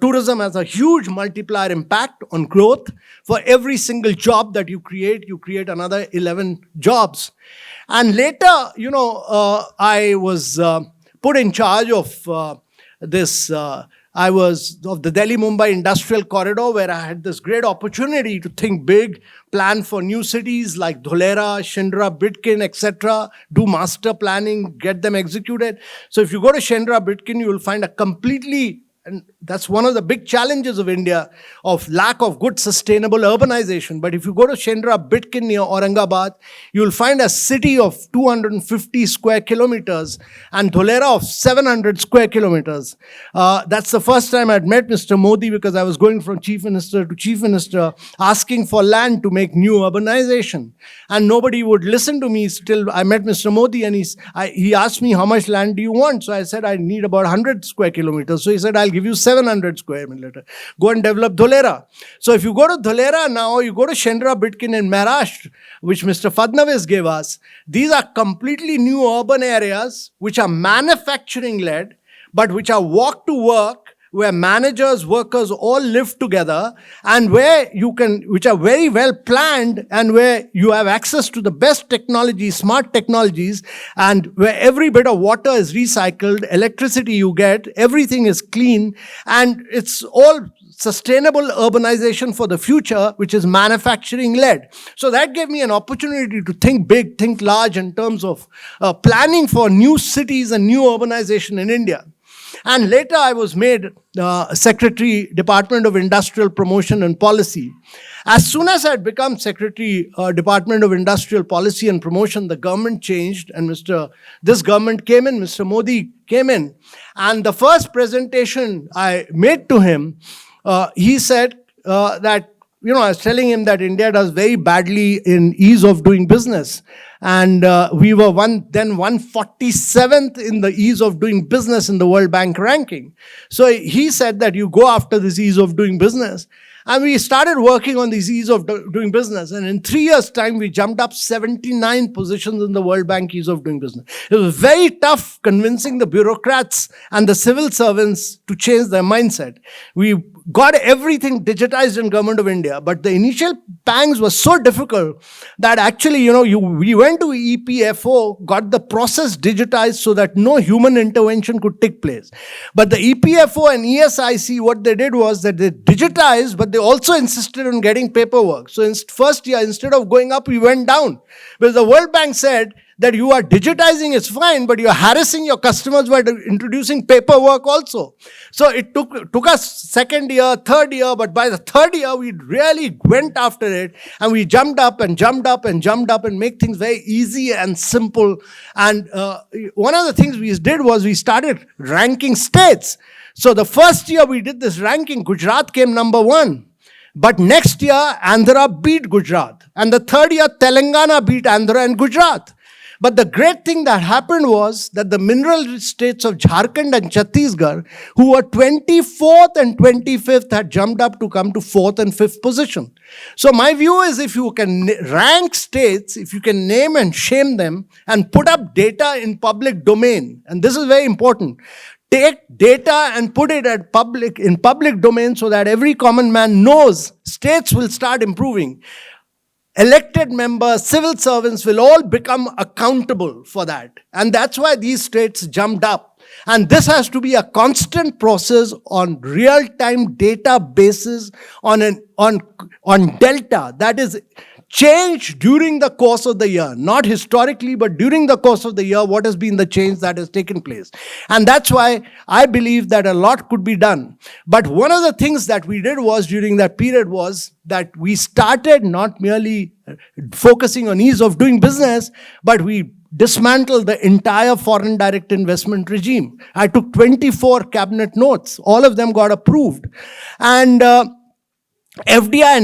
tourism has a huge multiplier impact on growth. For every single job that you create another 11 jobs. And later, I was put in charge of I was of the Delhi-Mumbai Industrial Corridor, where I had this great opportunity to think big, plan for new cities like Dholera, Shindra, Bidkin, etc., do master planning, get them executed. So if you go to Shindra, Bidkin, you will find a completely, and that's one of the big challenges of India, of lack of good sustainable urbanization. But if you go to Shindra, Bidkin near Aurangabad, you will find a city of 250 square kilometers and Dholera of 700 square kilometers. That's the first time I'd met Mr. Modi, because I was going from chief minister to chief minister asking for land to make new urbanization. And nobody would listen to me till I met Mr. Modi, and he asked me, how much land do you want? So I said, I need about 100 square kilometers. So he said, I'll give you 700 square meters. Go and develop Dholera. So if you go to Dholera now, you go to Shindra, Bidkin in Maharashtra, which Mr. Fadnavis gave us. These are completely new urban areas which are manufacturing-led, but which are walk to work, where managers, workers all live together, and which are very well planned, and where you have access to the best technology, smart technologies, and where every bit of water is recycled, electricity you get, everything is clean, and it's all sustainable urbanization for the future, which is manufacturing-led. So that gave me an opportunity to think big, think large in terms of planning for new cities and new urbanization in India. And later I was made Secretary, Department of Industrial Promotion and Policy. As soon as I had become Secretary, Department of Industrial Policy and Promotion, the government changed, and this government came in, Mr. Modi came in. And the first presentation I made to him, he said that, I was telling him that India does very badly in ease of doing business. And we were then 147th in the ease of doing business in the World Bank ranking. So he said that you go after this ease of doing business. And we started working on these ease of doing business. And in 3 years' time, we jumped up 79 positions in the World Bank ease of doing business. It was very tough convincing the bureaucrats and the civil servants to change their mindset. We got everything digitized in Government of India, but the initial pangs were so difficult that actually, we went to EPFO, got the process digitized so that no human intervention could take place. But the EPFO and ESIC, what they did was that they digitized, but they also insisted on getting paperwork. So in first year, instead of going up, we went down. Because the World Bank said that you are digitizing is fine, but you're harassing your customers by introducing paperwork also. So it took us second year, third year, but by the third year, we really went after it, and we jumped up and jumped up and jumped up and make things very easy and simple. And one of the things we did was we started ranking states. So the first year we did this ranking, Gujarat came number 1. But next year, Andhra beat Gujarat. And the third year, Telangana beat Andhra and Gujarat. But the great thing that happened was that the mineral states of Jharkhand and Chhattisgarh, who were 24th and 25th, had jumped up to come to 4th and 5th position. So my view is, if you can rank states, if you can name and shame them and put up data in public domain, and this is very important, take data and put it in public domain so that every common man knows, states will start improving. Elected members, civil servants will all become accountable for that. And that's why these states jumped up. And this has to be a constant process on real-time data basis, on delta. That is change during the course of the year, not historically, but during the course of the year, what has been the change that has taken place. And that's why I believe that a lot could be done. But one of the things that we did was during that period was that we started not merely focusing on ease of doing business, but we dismantled the entire foreign direct investment regime. I took 24 cabinet notes. All of them got approved. And FDI,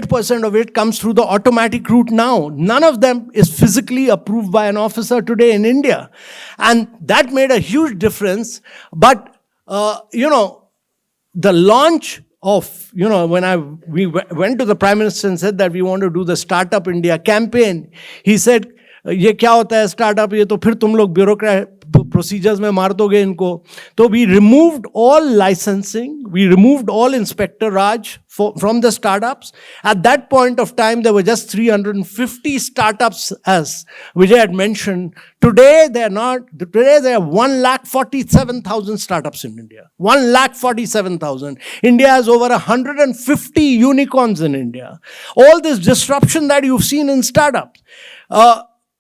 98% of it comes through the automatic route now. None of them is physically approved by an officer today in India. And that made a huge difference. But, the launch of, when we went to the Prime Minister and said that we want to do the Startup India campaign, he said, ये क्या होता है startup, ये तो फिर तुम लोग bureaucrat procedures में मार दोगे इनको. तो we removed all licensing, we removed all inspector raj from the startups. At that point of time, there were just 350 startups, as Vijay had mentioned. Today, there are 147,000 startups in India. 147,000. India has over 150 unicorns in India. All this disruption that you've seen in startups.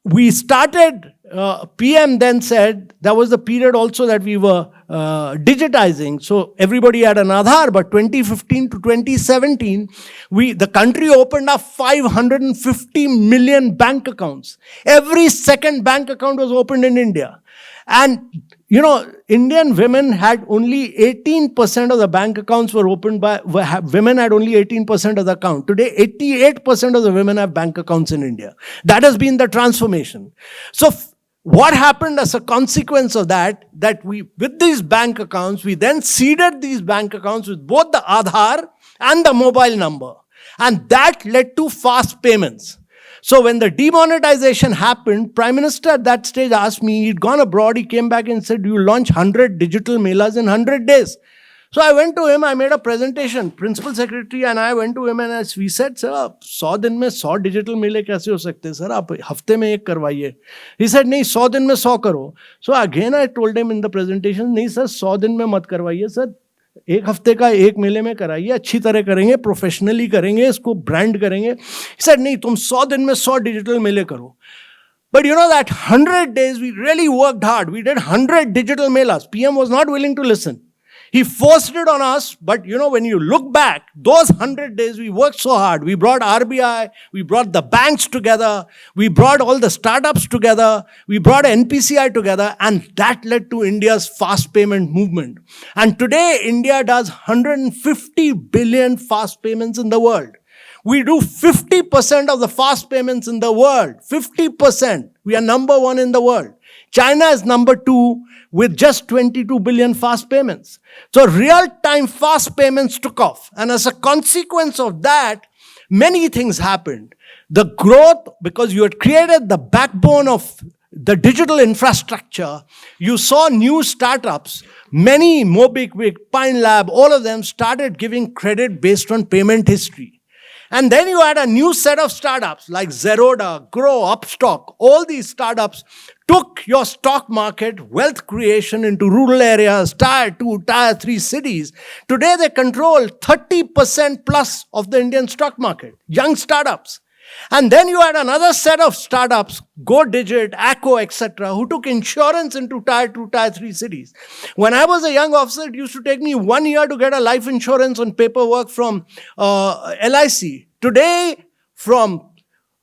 We started, PM then said, that was the period also that we were digitizing. So everybody had an Aadhaar, but 2015 to 2017, the country opened up 550 million bank accounts. Every second bank account was opened in India. And, Indian women had only 18% of the bank accounts were opened by, women had only 18% of the account. Today, 88% of the women have bank accounts in India. That has been the transformation. So what happened as a consequence of that we, with these bank accounts, we then seeded these bank accounts with both the Aadhaar and the mobile number. And that led to fast payments. So when the demonetization happened, Prime Minister at that stage asked me, he'd gone abroad, he came back and said, you launch 100 digital melas in 100 days. So I went to him, I made a presentation, Principal Secretary and I went to him and we said, sir, 100 दिन में 100 digital मेले कैसे हो सकते हैं? Sir, आप हफ्ते में एक करवाइए. He said, नहीं, 100 दिन में 100 करो. So again I told him in the presentation, नहीं sir, 100 दिन में मत करवाइए sir. एक हफ्ते का एक मेले में कराइए, अच्छी तरह करेंगे, प्रोफेशनली करेंगे, इसको ब्रांड करेंगे. सर नहीं, तुम 100 दिन में 100 डिजिटल मेले करो. But that 100 days we really worked hard. We did 100 digital melas. PM was not willing to listen. He forced it on us, but when you look back, those 100 days we worked so hard. We brought RBI, we brought the banks together, we brought all the startups together, we brought NPCI together, and that led to India's fast payment movement. And today, India does 150 billion fast payments in the world. We do 50% of the fast payments in the world. 50%. We are number one in the world. China is number 2 with just 22 billion fast payments. So real-time fast payments took off. And as a consequence of that, many things happened. The growth, because you had created the backbone of the digital infrastructure, you saw new startups, many, Mobiquick, Pine Lab, all of them started giving credit based on payment history. And then you had a new set of startups like Zerodha, Grow, Upstock. All these startups took your stock market, wealth creation into rural areas, tier 2, tier 3 cities. Today they control 30% plus of the Indian stock market, young startups. And then you had another set of startups, Go Digit, Acco, etc., who took insurance into tier 2, tier 3 cities. When I was a young officer, it used to take me 1 year to get a life insurance on paperwork from LIC. Today, from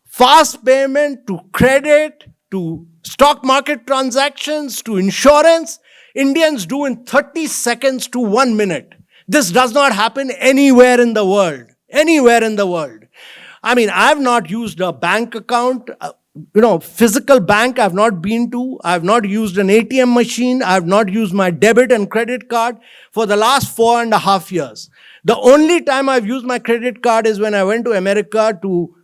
fast payment to credit to stock market transactions to insurance, Indians do in 30 seconds to 1 minute. This does not happen anywhere in the world. Anywhere in the world. I mean, I have not used a bank account, physical bank I've not been to. I've not used an ATM machine. I've not used my debit and credit card for the last 4.5 years. The only time I've used my credit card is when I went to America to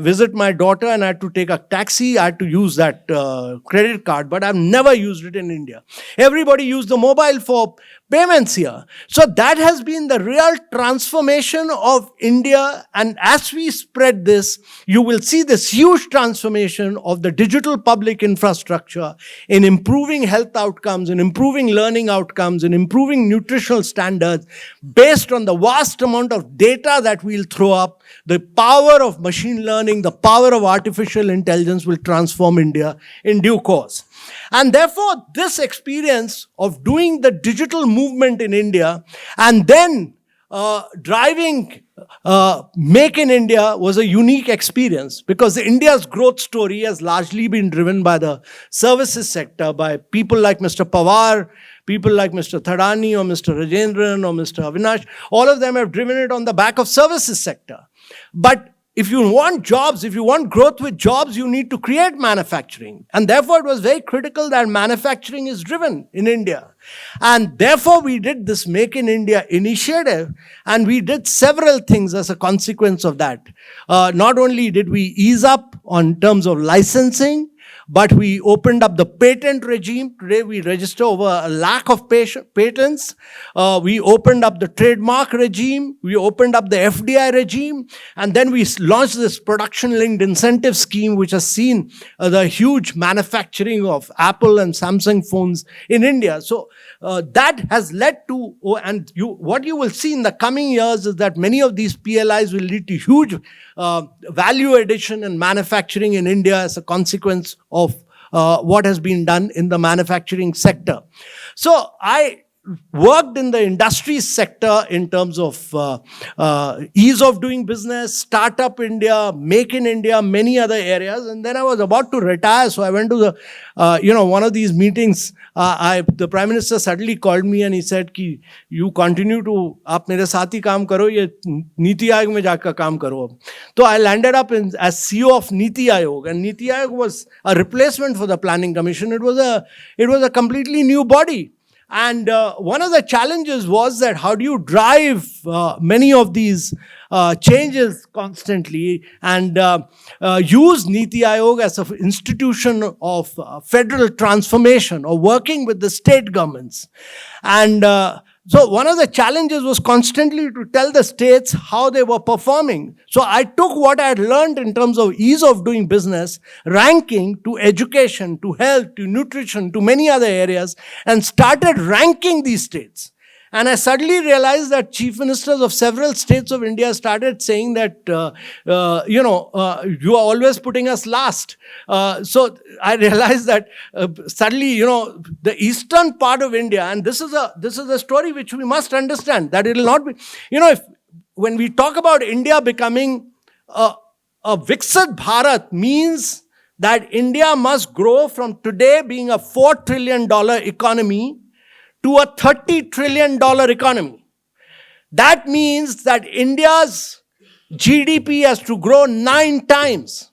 visit my daughter and I had to take a taxi. I had to use that credit card, but I've never used it in India. Everybody used the mobile for payments here. So that has been the real transformation of India. And as we spread this, you will see this huge transformation of the digital public infrastructure in improving health outcomes, in improving learning outcomes, in improving nutritional standards based on the vast amount of data that we'll throw up. The power of machine learning, the power of artificial intelligence will transform India in due course. And therefore, this experience of doing the digital movement in India and then driving Make in India was a unique experience because India's growth story has largely been driven by the services sector, by people like Mr. Pawar, people like Mr. Thadani or Mr. Rajendran or Mr. Avinash. All of them have driven it on the back of services sector. But if you want jobs, if you want growth with jobs, you need to create manufacturing. And therefore, it was very critical that manufacturing is driven in India. And therefore, we did this Make in India initiative, and we did several things as a consequence of that. Not only did we ease up on terms of licensing, but we opened up the patent regime. Today, we register over 1 lakh of patents. We opened up the trademark regime. We opened up the FDI regime. And then we launched this production-linked incentive scheme, which has seen the huge manufacturing of Apple and Samsung phones in India. So that has led to, what you will see in the coming years is that many of these PLIs will lead to huge value addition and manufacturing in India as a consequence of what has been done in the manufacturing sector. So I worked in the industry sector in terms of ease of doing business, Startup India, Make in India, many other areas. And then I was about to retire, so I went to the, one of these meetings. The Prime Minister suddenly called me and he said, "Ki you continue to, आप मेरे साथ ही काम करो, ये नीति आयोग में जाकर काम करो अब." So I landed up as CEO of NIIT Aayog, and NIIT Aayog was a replacement for the Planning Commission. It was a completely new body. And one of the challenges was that how do you drive many of these changes constantly and use NIIT Aayog as an institution of federal transformation or working with the state governments. And so one of the challenges was constantly to tell the states how they were performing. So I took what I had learned in terms of ease of doing business, ranking, to education, to health, to nutrition, to many other areas, and started ranking these states. And I suddenly realized that chief ministers of several states of India started saying that, you are always putting us last. So I realized that suddenly, the eastern part of India, and this is a story which we must understand, that it will not be, when we talk about India becoming a Viksit Bharat, means that India must grow from today being a $4 trillion economy to a $30 trillion economy. That means that India's GDP has to grow 9 times.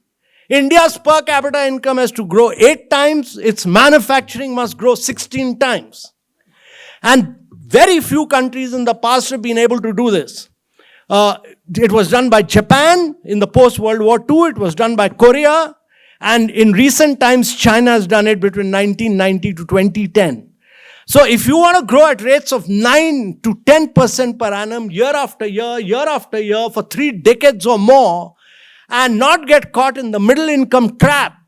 India's per capita income has to grow 8 times, its manufacturing must grow 16 times. And very few countries in the past have been able to do this. It was done by Japan in the post-World War II, it was done by Korea, and in recent times, China has done it between 1990 to 2010. So if you want to grow at rates of 9 to 10% per annum, year after year, for 3 decades or more, and not get caught in the middle income trap,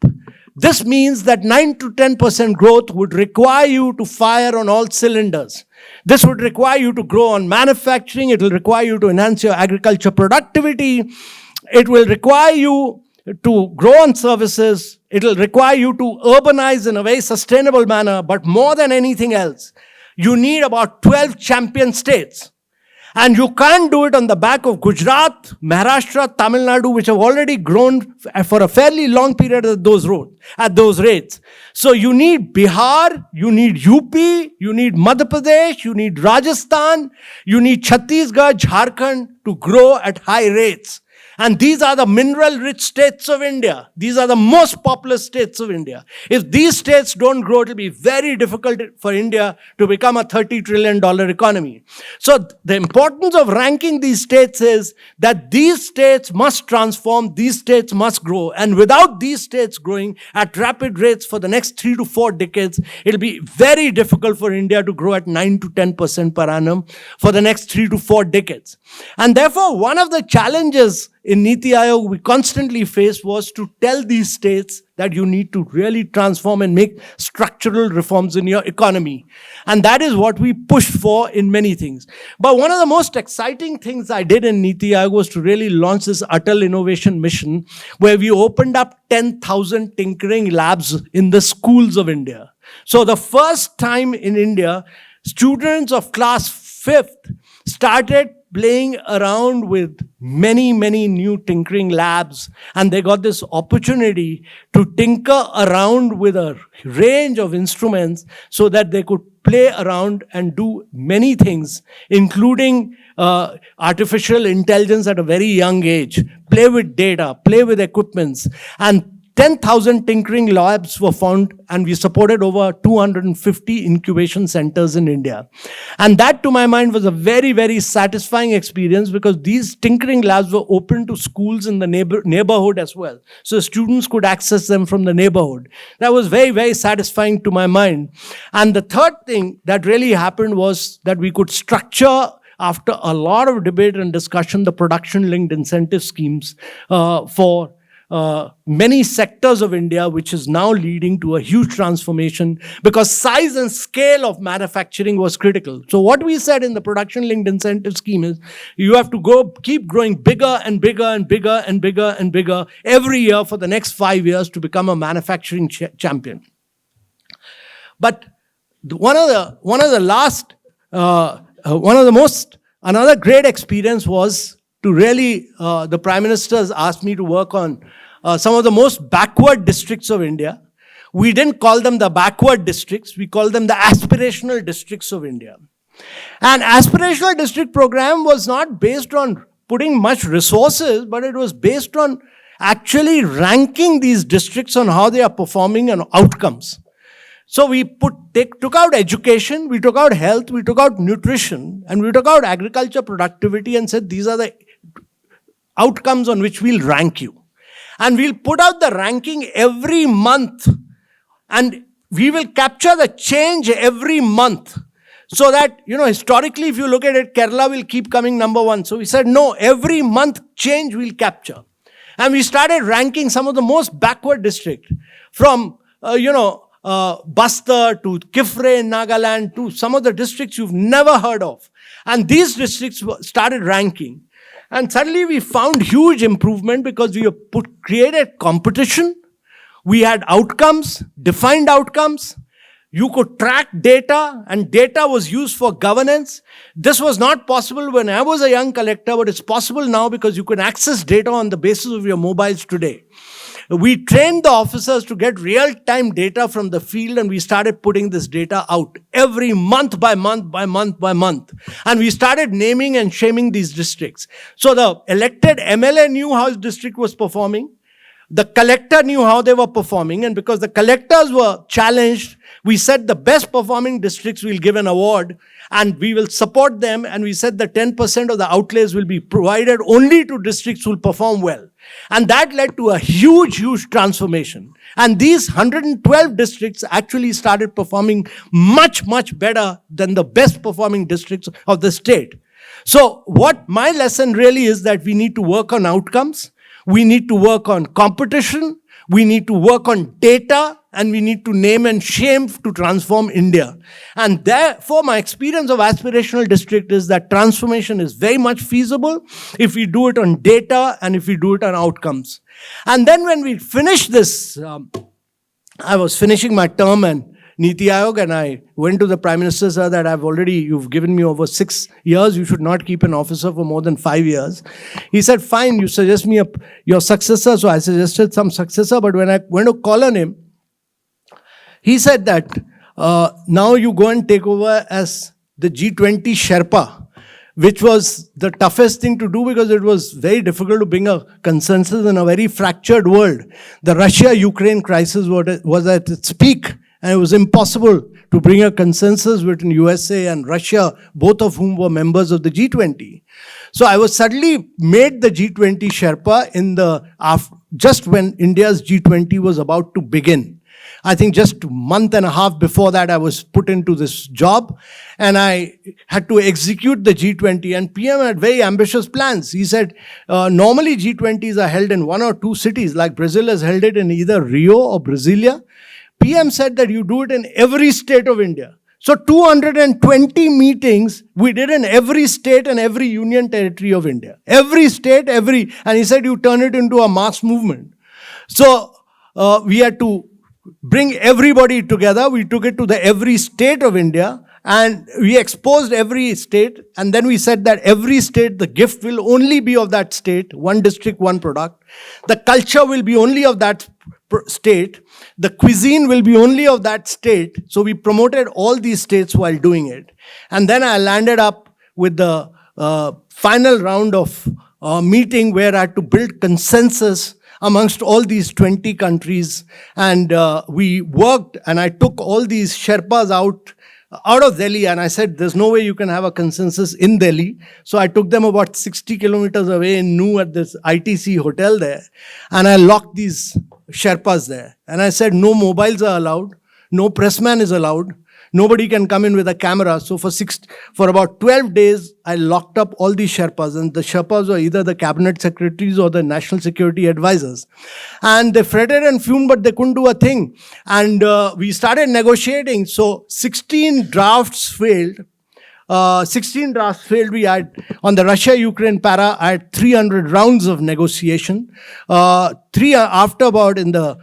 this means that 9 to 10% growth would require you to fire on all cylinders. This would require you to grow on manufacturing. It will require you to enhance your agriculture productivity. It will require you to grow on services. It will require you to urbanize in a very sustainable manner. But more than anything else, you need about 12 champion states. And you can't do it on the back of Gujarat, Maharashtra, Tamil Nadu, which have already grown for a fairly long period at those rates. So you need Bihar, you need UP, you need Madhya Pradesh, you need Rajasthan, you need Chhattisgarh, Jharkhand to grow at high rates. And these are the mineral-rich states of India. These are the most populous states of India. If these states don't grow, it will be very difficult for India to become a $30 trillion economy. So the importance of ranking these states is that these states must transform, these states must grow. And without these states growing at rapid rates for the next 3 to 4 decades, it will be very difficult for India to grow at 9 to 10% per annum for the next 3 to 4 decades. And therefore, one of the challenges in NIIT Aayog we constantly faced was to tell these states that you need to really transform and make structural reforms in your economy. And that is what we pushed for in many things. But one of the most exciting things I did in NIIT Aayog was to really launch this Atal Innovation Mission, where we opened up 10,000 tinkering labs in the schools of India. So the first time in India, students of class 5th started playing around with many new tinkering labs, and they got this opportunity to tinker around with a range of instruments so that they could play around and do many things, including artificial intelligence at a very young age, play with data, play with equipments. And 10,000 tinkering labs were found, and we supported over 250 incubation centers in India. And that, to my mind, was a very satisfying experience, because these tinkering labs were open to schools in the neighborhood as well. So students could access them from the neighborhood. That was very satisfying to my mind. And the third thing that really happened was that we could structure, after a lot of debate and discussion, the production-linked incentive schemes for many sectors of India, which is now leading to a huge transformation, because size and scale of manufacturing was critical. So what we said in the production-linked incentive scheme is you have to keep growing bigger and bigger every year for the next 5 years to become a manufacturing champion. But another great experience was to really, the Prime Minister's asked me to work on some of the most backward districts of India. We didn't call them the backward districts, we called them the aspirational districts of India. And aspirational district program was not based on putting much resources, but it was based on actually ranking these districts on how they are performing and outcomes. So we took out education, we took out health, we took out nutrition, and we took out agriculture productivity and said these are the outcomes on which we'll rank you. And we'll put out the ranking every month, and we will capture the change every month. So that, historically, if you look at it, Kerala will keep coming number 1. So we said, no, every month change we'll capture. And we started ranking some of the most backward districts, from, Bastar to Kifre in Nagaland to some of the districts you've never heard of. And these districts started ranking. And suddenly we found huge improvement, because we created competition. We had outcomes, defined outcomes. You could track data, and data was used for governance. This was not possible when I was a young collector, but it's possible now because you can access data on the basis of your mobiles today. We trained the officers to get real-time data from the field, and we started putting this data out every month by month. And we started naming and shaming these districts. So the elected MLA knew how his district was performing. The collector knew how they were performing, and because the collectors were challenged, we said the best performing districts will give an award and we will support them, and we said that 10% of the outlays will be provided only to districts who will perform well. And that led to a huge, huge transformation. And these 112 districts actually started performing much, much better than the best performing districts of the state. So what my lesson really is that we need to work on outcomes, we need to work on competition, we need to work on data, and we need to name and shame to transform India. And therefore, my experience of aspirational district is that transformation is very much feasible if we do it on data and if we do it on outcomes. And then when we finished this, I was finishing my term and NIIT Aayog, and I went to the Prime Minister, sir, that you've given me over 6 years, you should not keep an officer for more than 5 years. He said, fine, you suggest me your successor. So I suggested some successor, but when I went to call on him, he said that now you go and take over as the G20 Sherpa, which was the toughest thing to do because it was very difficult to bring a consensus in a very fractured world. The Russia-Ukraine crisis was at its peak, and it was impossible to bring a consensus between USA and Russia, both of whom were members of the G20. So I was suddenly made the G20 Sherpa just when India's G20 was about to begin. I think just a month and a half before that, I was put into this job and I had to execute the G20, and PM had very ambitious plans. He said, normally G20s are held in 1 or 2 cities, like Brazil has held it in either Rio or Brasilia. PM said that you do it in every state of India. So 220 meetings we did in every state and every union territory of India. Every state, and he said you turn it into a mass movement. So we had to bring everybody together. We took it to every state of India and we exposed every state, and then we said that every state, the gift will only be of that state, one district, one product. The culture will be only of that state. The cuisine will be only of that state. So we promoted all these states while doing it. And then I landed up with the final round of meeting where I had to build consensus amongst all these 20 countries. And we worked, and I took all these Sherpas out of Delhi, and I said, there's no way you can have a consensus in Delhi. So I took them about 60 kilometers away in New at this ITC hotel there, and I locked these Sherpas there. And I said, no mobiles are allowed, no pressman is allowed, nobody can come in with a camera. So for about 12 days, I locked up all these Sherpas, and the Sherpas were either the cabinet secretaries or the national security advisors. And they fretted and fumed, but they couldn't do a thing. And we started negotiating. So 16 drafts failed. We had, on the Russia-Ukraine para, I had 300 rounds of negotiation. After about in the,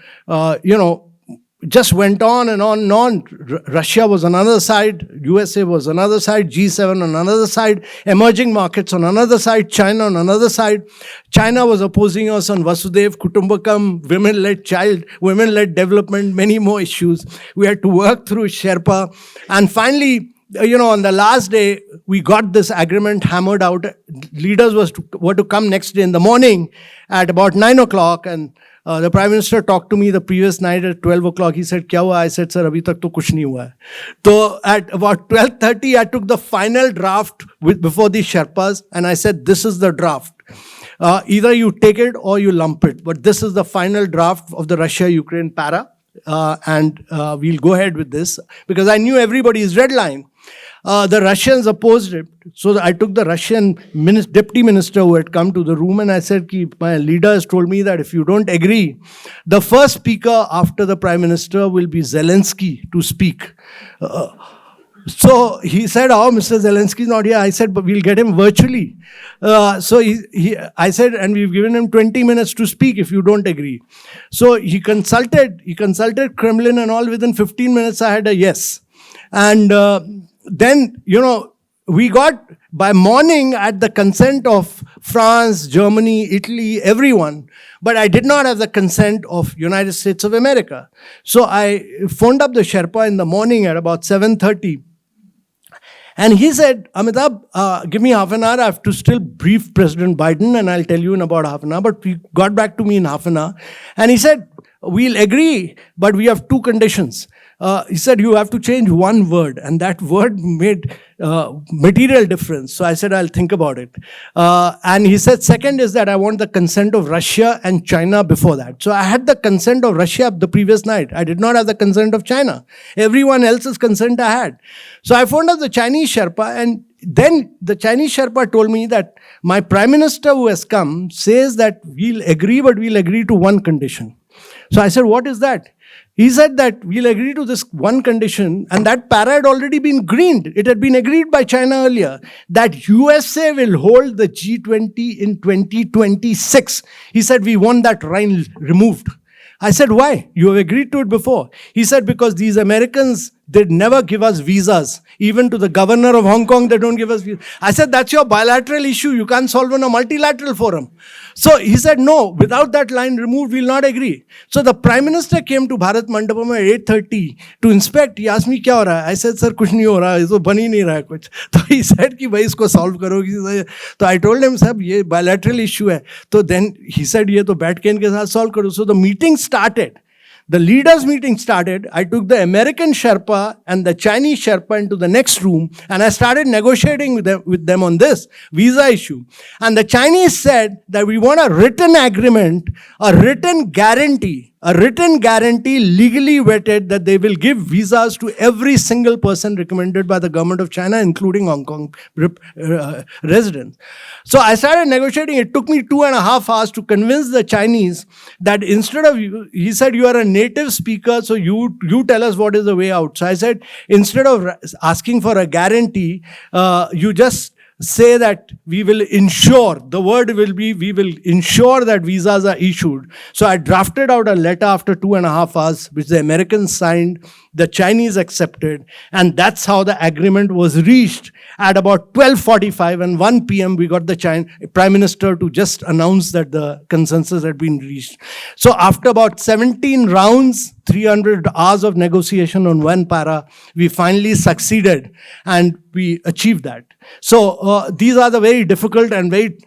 just went on and on and on. Russia was on another side, USA was on another side, G7 on another side, emerging markets on another side, China on another side. China was opposing us on Vasudev, Kutumbakam, women-led development, many more issues. We had to work through Sherpa. And finally, on the last day, we got this agreement hammered out. Leaders were to come next day in the morning at about 9 o'clock, and the Prime Minister talked to me the previous night at 12 o'clock. He said, "Kya hua?" I said, "Sir, abhi tak to kuch nahi hua hai." So at about 12:30, I took the final draft before the Sherpas, and I said, "This is the draft. Either you take it or you lump it. But this is the final draft of the Russia-Ukraine para, and we'll go ahead with this," because I knew everybody's red line. The Russians opposed it. So I took the Russian deputy minister who had come to the room, and I said, my leader has told me that if you don't agree, the first speaker after the Prime Minister will be Zelensky to speak. So he said, "Oh, Mr. Zelensky is not here." I said, "But we'll get him virtually." So I said, "And we've given him 20 minutes to speak if you don't agree." So he consulted Kremlin and all. Within 15 minutes, I had a yes. And then, we got, by morning, at the consent of France, Germany, Italy, everyone, but I did not have the consent of United States of America. So I phoned up the Sherpa in the morning at about 7:30. And he said, Amitabh, give me half an hour. I have to still brief President Biden and I'll tell you in about half an hour. But he got back to me in half an hour. And he said, we'll agree, but we have two conditions. He said, you have to change one word. And that word made material difference. So I said, I'll think about it. And he said, second is that I want the consent of Russia and China before that. So I had the consent of Russia the previous night. I did not have the consent of China. Everyone else's consent I had. So I phoned up the Chinese Sherpa, and then the Chinese Sherpa told me that my Prime Minister who has come says that we'll agree, but we'll agree to one condition. So I said, what is that? He said that we'll agree to this one condition, and that para had already been greened. It had been agreed by China earlier, that USA will hold the G20 in 2026. He said, we want that line removed. I said, why? You have agreed to it before. He said, because these Americans, they'd never give us visas. Even to the governor of Hong Kong, they don't give us visas. I said, that's your bilateral issue. You can't solve in a multilateral forum. So he said, no, without that line removed, we'll not agree. So the Prime Minister came to Bharat Mandapam at 8:30 to inspect. He asked me, kya ho raha hai? I said, sir, kuch nahi ho raha. Ye to ban hi nahi raha kuch. So he said, ki bhai isko solve karogi. So I told him, sir, ye bilateral issue hai. So then he said, ye to baith ke inke saath solve karo. So the meeting started. The leaders' meeting started. I took the American Sherpa and the Chinese Sherpa into the next room, and I started negotiating with them on this visa issue. And the Chinese said that we want a written agreement, a written guarantee legally vetted, that they will give visas to every single person recommended by the government of China, including Hong Kong residents. So I started negotiating. It took me 2.5 hours to convince the Chinese that instead of, he said, you are a native speaker, so you tell us what is the way out. So I said, instead of asking for a guarantee, you just say that we will ensure, the word will be, we will ensure that visas are issued. So I drafted out a letter after 2.5 hours, which the Americans signed, the Chinese accepted, and that's how the agreement was reached. At about 12:45 and 1 p.m., we got the Prime Minister to just announce that the consensus had been reached. So after about 17 rounds, 300 hours of negotiation on one para, we finally succeeded and we achieved that. So these are the very difficult and very,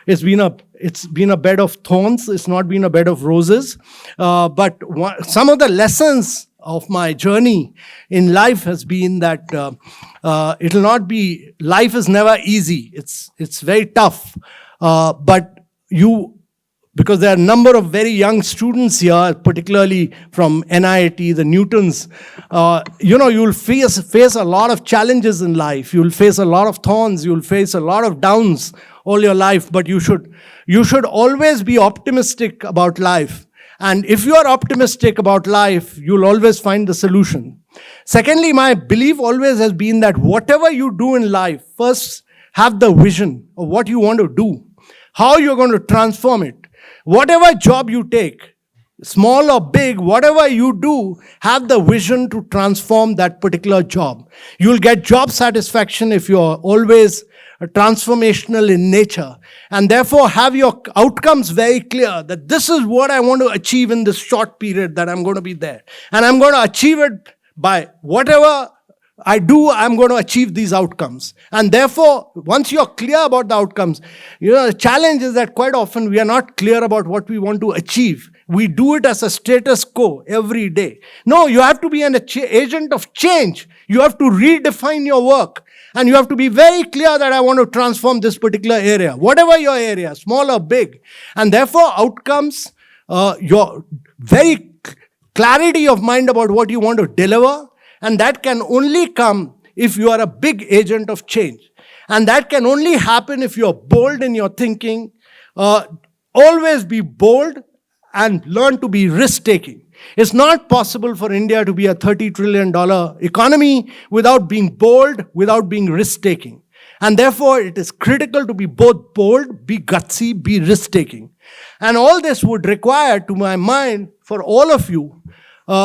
it's been a bed of thorns. It's not been a bed of roses. But some of the lessons of my journey in life has been that it'll not be, life is never easy. It's very tough. But because there are a number of very young students here, particularly from NIIT, the Newtons, you'll face a lot of challenges in life. You'll face a lot of thorns. You'll face a lot of downs all your life. But you should always be optimistic about life. And if you are optimistic about life, you'll always find the solution. Secondly, my belief always has been that whatever you do in life, first have the vision of what you want to do, how you're going to transform it. Whatever job you take, small or big, whatever you do, have the vision to transform that particular job. You'll get job satisfaction if you're always transformational in nature, and therefore have your outcomes very clear, that this is what I want to achieve in this short period that I'm going to be there. And I'm going to achieve it by whatever I do, I'm going to achieve these outcomes. And therefore, once you're clear about the outcomes, the challenge is that quite often we are not clear about what we want to achieve. We do it as a status quo every day. No, you have to be an agent of change. You have to redefine your work. And you have to be very clear that I want to transform this particular area, whatever your area, small or big. And therefore, outcomes, your very clarity of mind about what you want to deliver. And that can only come if you are a big agent of change. And that can only happen if you're bold in your thinking. Always be bold and learn to be risk-taking. It's not possible for India to be a $30 trillion economy without being bold, without being risk-taking. And therefore, it is critical to be both bold, be gutsy, be risk-taking. And all this would require, to my mind, for all of you,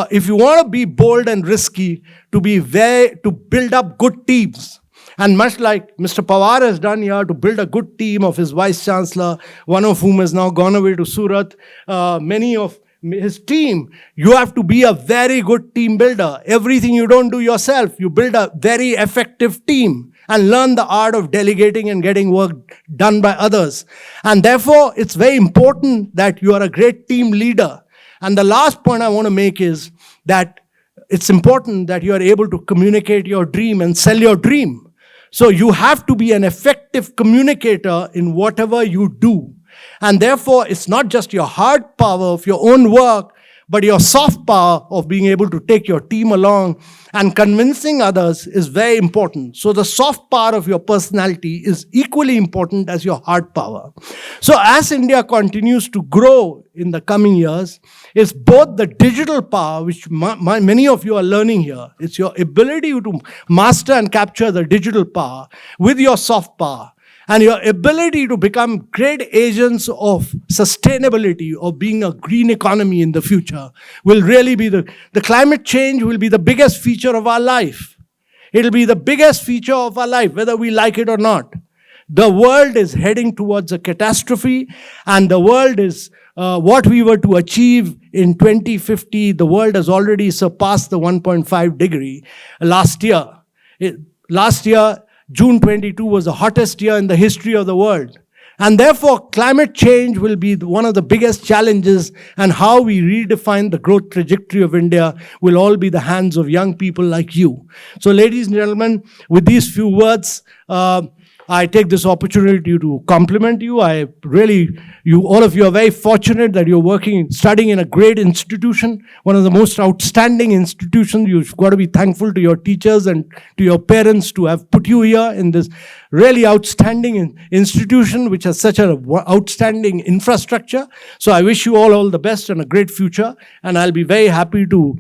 if you want to be bold and risky, to build up good teams. And much like Mr. Pawar has done here, to build a good team of his Vice Chancellor, one of whom has now gone away to Surat, many of his team, you have to be a very good team builder. Everything you don't do yourself, you build a very effective team and learn the art of delegating and getting work done by others. And therefore, it's very important that you are a great team leader. And the last point I want to make is that it's important that you are able to communicate your dream and sell your dream. So you have to be an effective communicator in whatever you do. And therefore, it's not just your hard power of your own work, but your soft power of being able to take your team along and convincing others is very important. So the soft power of your personality is equally important as your hard power. So as India continues to grow in the coming years, it's both the digital power, which many of you are learning here. It's your ability to master and capture the digital power with your soft power. And your ability to become great agents of sustainability, of being a green economy in the future, will really be the climate change will be the biggest feature of our life. It'll be the biggest feature of our life, whether we like it or not. The world is heading towards a catastrophe, and the world is what we were to achieve in 2050. The world has already surpassed the 1.5 degree last year. Last year, June 22 was the hottest year in the history of the world. And therefore, climate change will be one of the biggest challenges, and how we redefine the growth trajectory of India will all be the hands of young people like you. So, ladies and gentlemen, with these few words, I take this opportunity to compliment you. All of you are very fortunate that you're studying in a great institution, one of the most outstanding institutions. You've got to be thankful to your teachers and to your parents to have put you here in this really outstanding institution, which has such an outstanding infrastructure. So I wish you all the best and a great future. And I'll be very happy to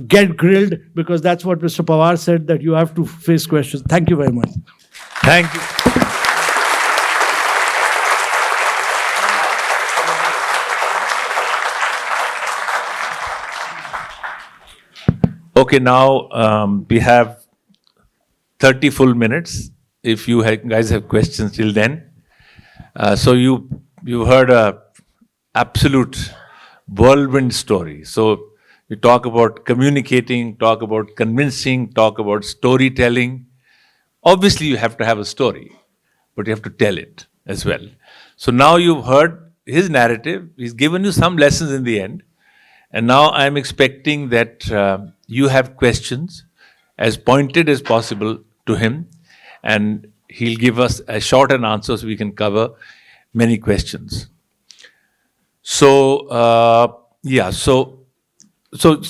get grilled, because that's what Mr. Pawar said, that you have to face questions. Thank you very much. Thank you. Okay, now we have 30 full minutes. If you guys have questions till then. So you heard a absolute whirlwind story. So you talk about communicating, talk about convincing, talk about storytelling. Obviously, you have to have a story, but you have to tell it as well. So now you've heard his narrative. He's given you some lessons in the end. And now I'm expecting that you have questions as pointed as possible to him. And he'll give us a short an answer so we can cover many questions. So,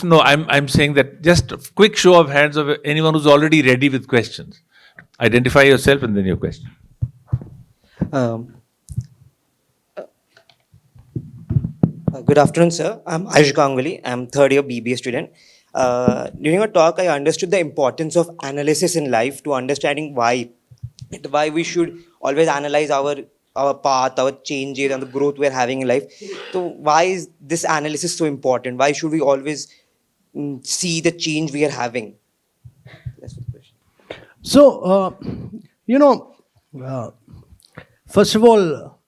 no, I'm saying that just a quick show of hands of anyone who's already ready with questions. Identify yourself and then your question. Good afternoon, sir. I'm Ayush Ganguly. I'm third year BBA student. During a talk, I understood the importance of analysis in life to understanding why we should always analyze our path, our changes, and the growth we're having in life. So why is this analysis so important? Why should we always see the change we are having? That's the question. So, first of all,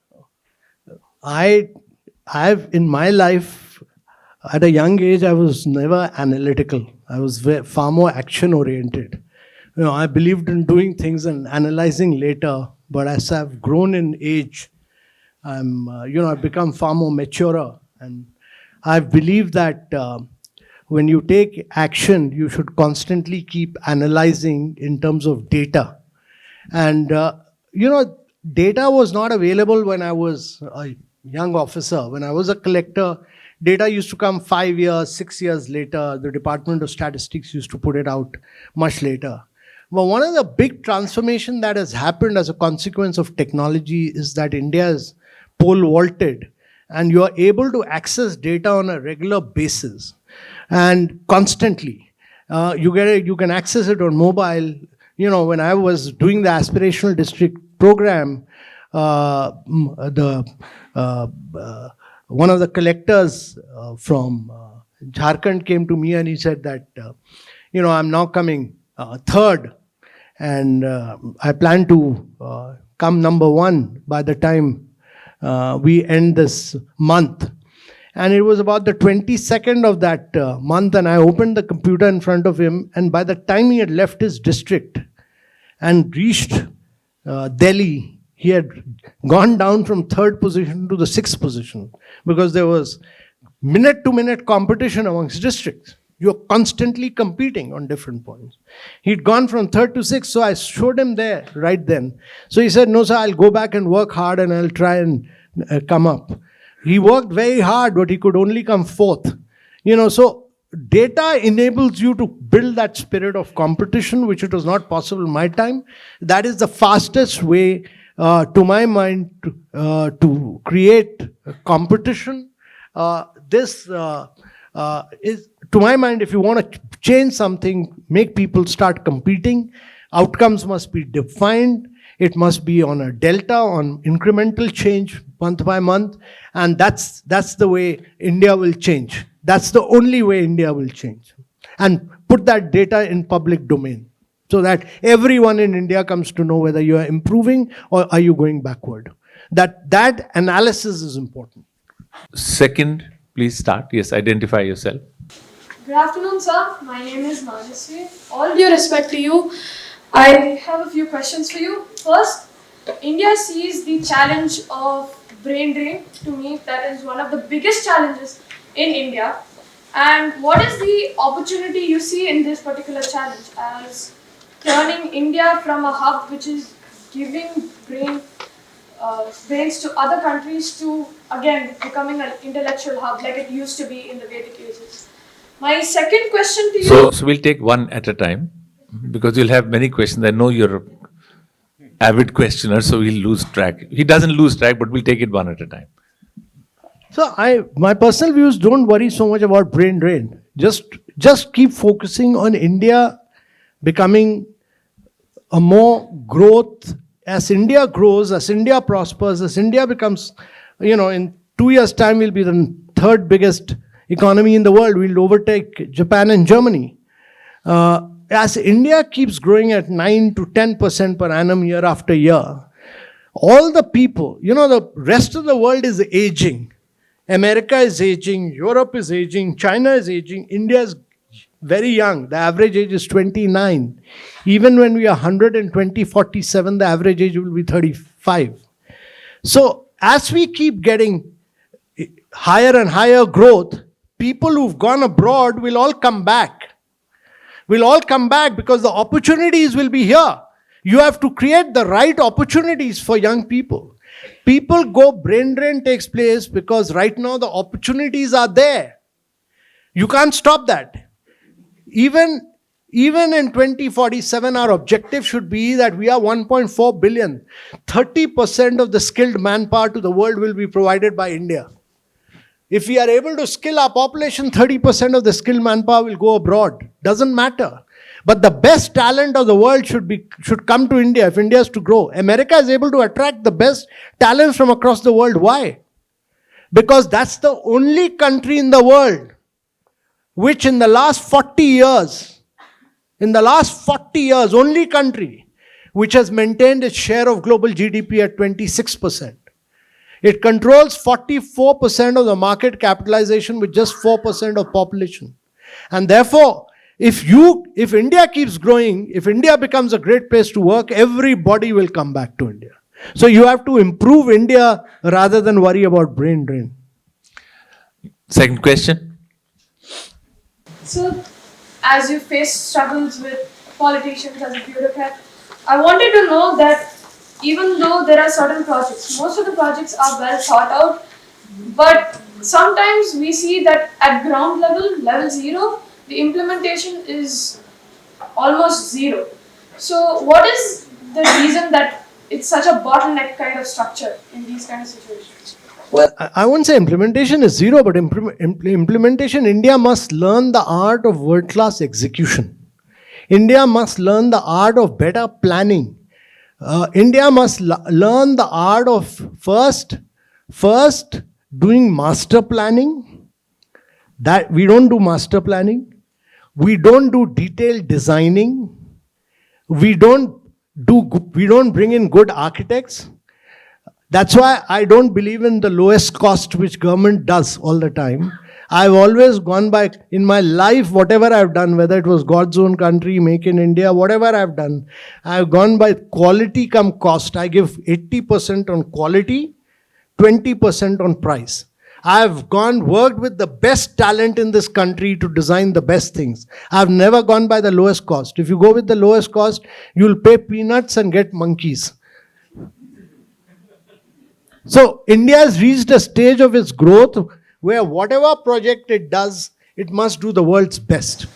I've in my life, at a young age, I was never analytical. I was far more action-oriented. I believed in doing things and analyzing later. But as I've grown in age, I've become far more mature, and I believe that when you take action, you should constantly keep analyzing in terms of data. And data was not available when I was a young officer. When I was a collector, data used to come 5 years, 6 years later. The Department of Statistics used to put it out much later. But one of the big transformation that has happened as a consequence of technology is that India is pole vaulted, and you are able to access data on a regular basis and constantly. You can access it on mobile. When I was doing the aspirational district program, one of the collectors from Jharkhand came to me and he said that, I'm now coming third, and I plan to come number one by the time we end this month. And it was about the 22nd of that month, and I opened the computer in front of him, and by the time he had left his district and reached Delhi, he had gone down from 3rd position to the 6th position, because there was minute-to-minute competition amongst districts. You're constantly competing on different points. He'd gone from 3rd to 6th, so I showed him there right then. So he said, no sir, I'll go back and work hard and I'll try and come up. He worked very hard, but he could only come 4th. So data enables you to build that spirit of competition, which it was not possible in my time. That is the fastest way, to my mind, to create competition. This is, to my mind, if you want to change something, make people start competing, outcomes must be defined. It must be on a delta, on incremental change month by month. And that's the way India will change. That's the only way India will change. And put that data in public domain so that everyone in India comes to know whether you are improving or are you going backward. That analysis is important. Second, please start. Yes, identify yourself. Good afternoon, sir. My name is Najasvi. All due respect to you, I have a few questions for you. First, India sees the challenge of brain drain. To me, that is one of the biggest challenges in India. And what is the opportunity you see in this particular challenge as turning India from a hub which is giving brains to other countries to, again, becoming an intellectual hub like it used to be in the Vedic ages? My second question to you... So we'll take one at a time, because you'll have many questions. I know you're an avid questioner, so we'll lose track. He doesn't lose track, but we'll take it one at a time. So my personal views don't worry so much about brain drain. Just keep focusing on India becoming a more growth. As India grows, as India prospers, as India becomes, in 2 years' time, we'll be the 3rd biggest economy in the world. We'll overtake Japan and Germany. As India keeps growing at 9 to 10% per annum year after year, all the people, the rest of the world is aging. America is aging, Europe is aging, China is aging, India is very young. The average age is 29. Even when we are 120, 47, the average age will be 35. So as we keep getting higher and higher growth, people who've gone abroad will all come back. Will all come back because the opportunities will be here. You have to create the right opportunities for young people. People go, brain drain takes place because right now the opportunities are there. You can't stop that. Even in 2047, our objective should be that we are 1.4 billion. 30% of the skilled manpower to the world will be provided by India. If we are able to skill our population, 30% of the skilled manpower will go abroad. Doesn't matter. But the best talent of the world should come to India if India is to grow. America is able to attract the best talents from across the world. Why? Because that's the only country in the world which in the last 40 years, only country which has maintained its share of global GDP at 26%. It controls 44% of the market capitalization with just 4% of population. And therefore, if India keeps growing, if India becomes a great place to work, everybody will come back to India. So you have to improve India rather than worry about brain drain. Second question. So, as you face struggles with politicians as a bureaucrat, I wanted to know that even though there are certain projects, most of the projects are well thought out, but sometimes we see that at ground level 0, the implementation is almost zero. So what is the reason that it's such a bottleneck kind of structure in these kind of situations? Well, I won't say implementation is zero, but implementation, India must learn the art of world-class execution. India must learn the art of better planning. India must learn the art of first doing master planning. That we don't do master planning. We don't do detailed designing. We don't bring in good architects. That's why I don't believe in the lowest cost, which government does all the time. I've always gone by, in my life, whatever I've done, whether it was God's own country, Make in India, whatever I've done, I've gone by quality come cost. I give 80% on quality, 20% on price. I've worked with the best talent in this country to design the best things. I've never gone by the lowest cost. If you go with the lowest cost, you'll pay peanuts and get monkeys. So India has reached a stage of its growth where whatever project it does, it must do the world's best.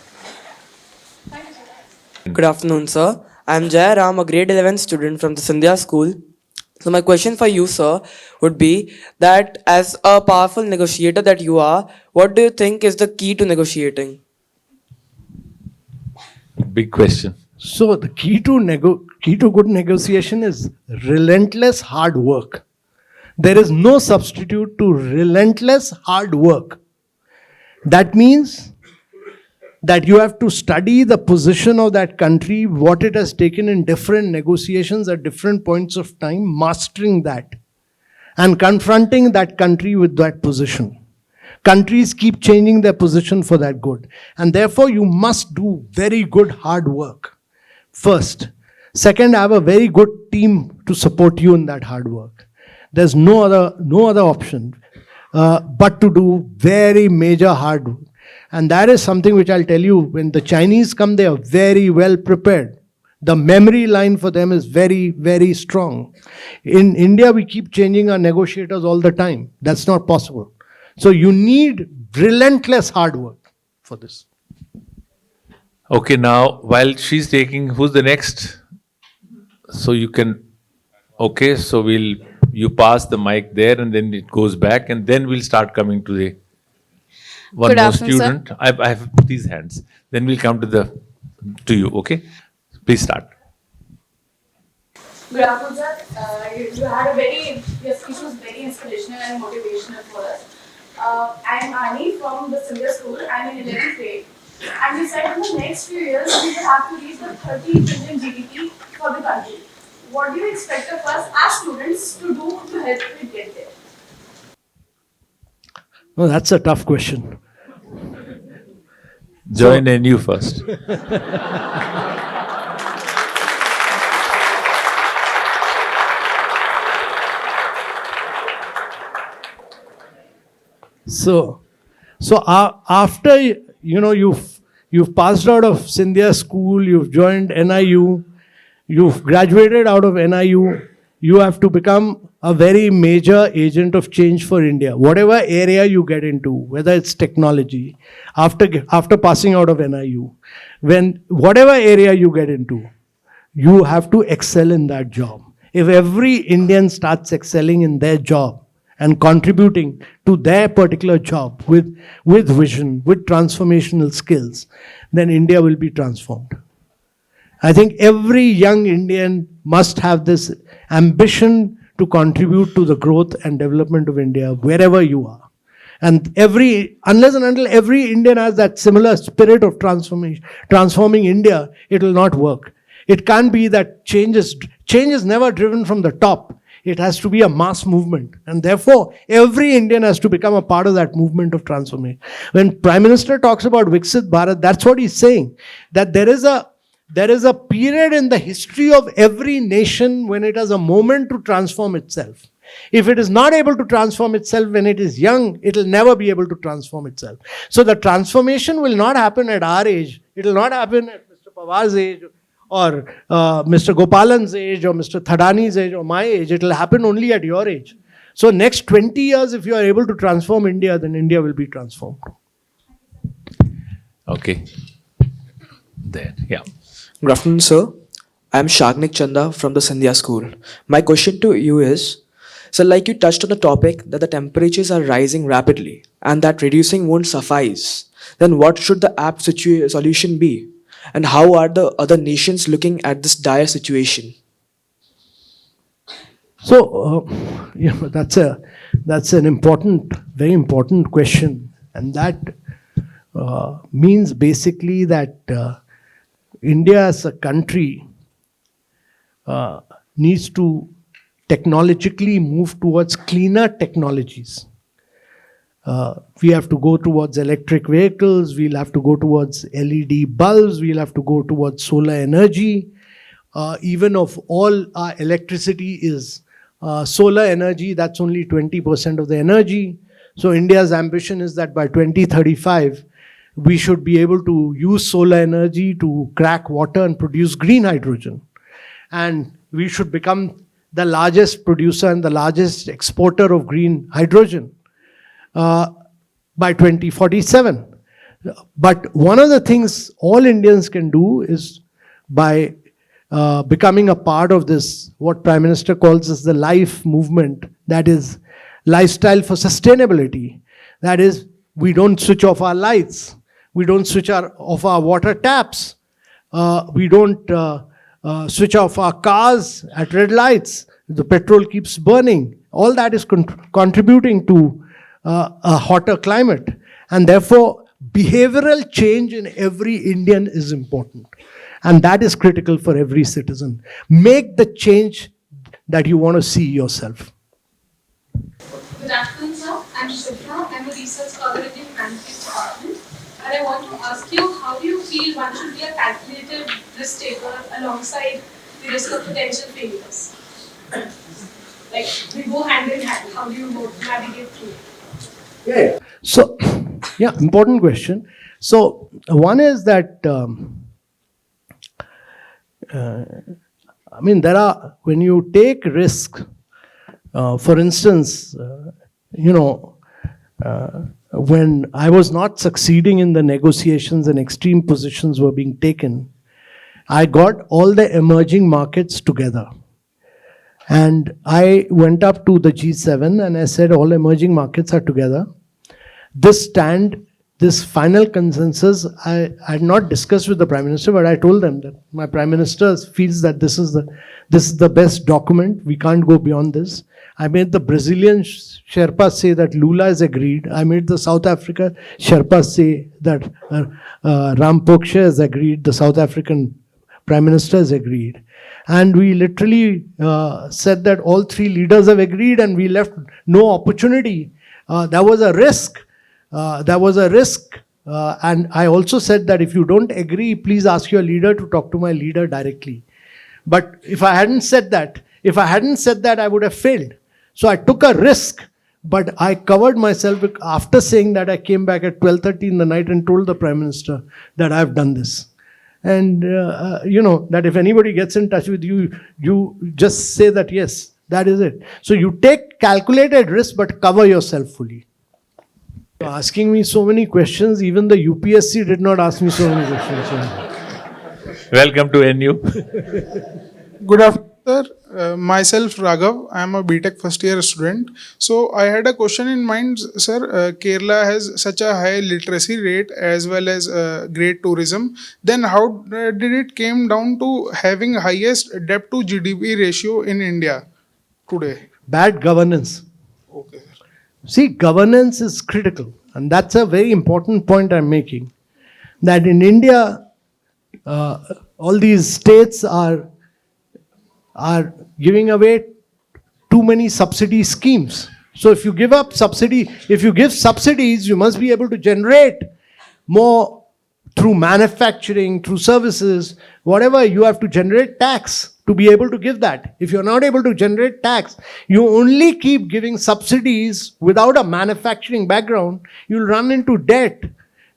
Good afternoon, sir. I'm Jaya Ram, a grade 11 student from the Sandhya school. So my question for you, sir, would be that as a powerful negotiator that you are, what do you think is the key to negotiating? Big question. So the key to good negotiation is relentless hard work. There is no substitute to relentless hard work. That means that you have to study the position of that country, what it has taken in different negotiations at different points of time, mastering that and confronting that country with that position. Countries keep changing their position for that good. And therefore, you must do very good hard work. First. Second, have a very good team to support you in that hard work. There's no other option but to do very major hard work. And that is something which I'll tell you, when the Chinese come, they are very well prepared. The memory line for them is very, very strong. In India, we keep changing our negotiators all the time. That's not possible. So you need relentless hard work for this. Okay, now while she's taking, who's the next? So you can, okay, so you pass the mic there and then it goes back and then we'll start coming to the one Good more afternoon, sir. student. I have these hands. Then we'll come to you, okay? Please start. Good afternoon, sir. You had your speech was very inspirational and motivational for us. I'm Ani from the Sandhya school. I'm in 11th grade. And we said in the next few years we will have to reach the 30 trillion GDP for the country. What do you expect of us as students to do to help it get there? No, that's a tough question. Join NU first. So after you've passed out of Sandhya school, you've joined NIU, you've graduated out of NIU, you have to become a very major agent of change for India. Whatever area you get into, whether it's technology, after passing out of NIU, whatever area you get into, you have to excel in that job. If every Indian starts excelling in their job and contributing to their particular job with vision, with transformational skills, then India will be transformed. I think every young Indian must have this ambition to contribute to the growth and development of India wherever you are. And unless and until every Indian has that similar spirit of transforming India, it will not work. It can't be that change is never driven from the top. It has to be a mass movement. And therefore, every Indian has to become a part of that movement of transformation. When Prime Minister talks about Viksit Bharat, that's what he's saying. That there is a period in the history of every nation when it has a moment to transform itself. If it is not able to transform itself when it is young, it will never be able to transform itself. So the transformation will not happen at our age. It will not happen at Mr. Pawar's age or Mr. Gopalan's age or Mr. Thadani's age or my age. It will happen only at your age. So next 20 years, if you are able to transform India, then India will be transformed. Okay. There, yeah. Good afternoon, sir. I'm Shagnik Chanda from the Sandhya school. My question to you is, so like you touched on the topic that the temperatures are rising rapidly and that reducing won't suffice, then what should the apt solution be? And how are the other nations looking at this dire situation? So, that's an important, very important question. And that means basically that India as a country needs to technologically move towards cleaner technologies. We have to go towards electric vehicles, we'll have to go towards LED bulbs, we'll have to go towards solar energy. Even of all our electricity is solar energy, that's only 20% of the energy. So India's ambition is that by 2035, we should be able to use solar energy to crack water and produce green hydrogen. And we should become the largest producer and the largest exporter of green hydrogen by 2047. But one of the things all Indians can do is by becoming a part of this, what Prime Minister calls as the LIFE movement, that is lifestyle for sustainability. That is, we don't switch off our lights, we don't switch off our water taps, we don't switch off our cars at red lights, the petrol keeps burning. All that is contributing to a hotter climate. And therefore, behavioral change in every Indian is important. And that is critical for every citizen. Make the change that you want to see yourself. Good afternoon, sir. I'm Shivna. I'm a research scholar in the Humanities Department. And I want to ask you, how do you feel one should be a calculated risk taker alongside the risk of potential failures? Like, we go hand in hand. How do you navigate through it? So, yeah, important question. So, one is that, I mean, when you take risk, for instance, when I was not succeeding in the negotiations and extreme positions were being taken, I got all the emerging markets together. And I went up to the G7 and I said, all emerging markets are together. This final consensus, I had not discussed with the Prime Minister, but I told them that my Prime Minister feels that this is the best document. We can't go beyond this. I made the Brazilian Sherpas say that Lula is agreed. I made the South Africa Sherpas say that Ramaphosa has agreed. The South African Prime Minister has agreed. And we literally said that all three leaders have agreed and we left no opportunity. There was a risk. And I also said that if you don't agree, please ask your leader to talk to my leader directly. But if I hadn't said that, I would have failed. So I took a risk, but I covered myself. After saying that, I came back at 12:30 in the night and told the Prime Minister that I've done this. And, that if anybody gets in touch with you, you just say that, yes, that is it. So you take calculated risk, but cover yourself fully. You're asking me so many questions, even the UPSC did not ask me so many questions. Welcome to NU. Good afternoon, sir. Myself, Raghav. I am a BTech first year student. So I had a question in mind, sir. Kerala has such a high literacy rate as well as great tourism. Then how did it came down to having highest debt to GDP ratio in India today? Bad governance. Okay, sir. See, governance is critical. And that's a very important point I'm making. That in India, all these states are giving away too many subsidy schemes. So if you give subsidies, you must be able to generate more through manufacturing, through services, whatever. You have to generate tax to be able to give that. If you're not able to generate tax, you only keep giving subsidies without a manufacturing background, you'll run into debt.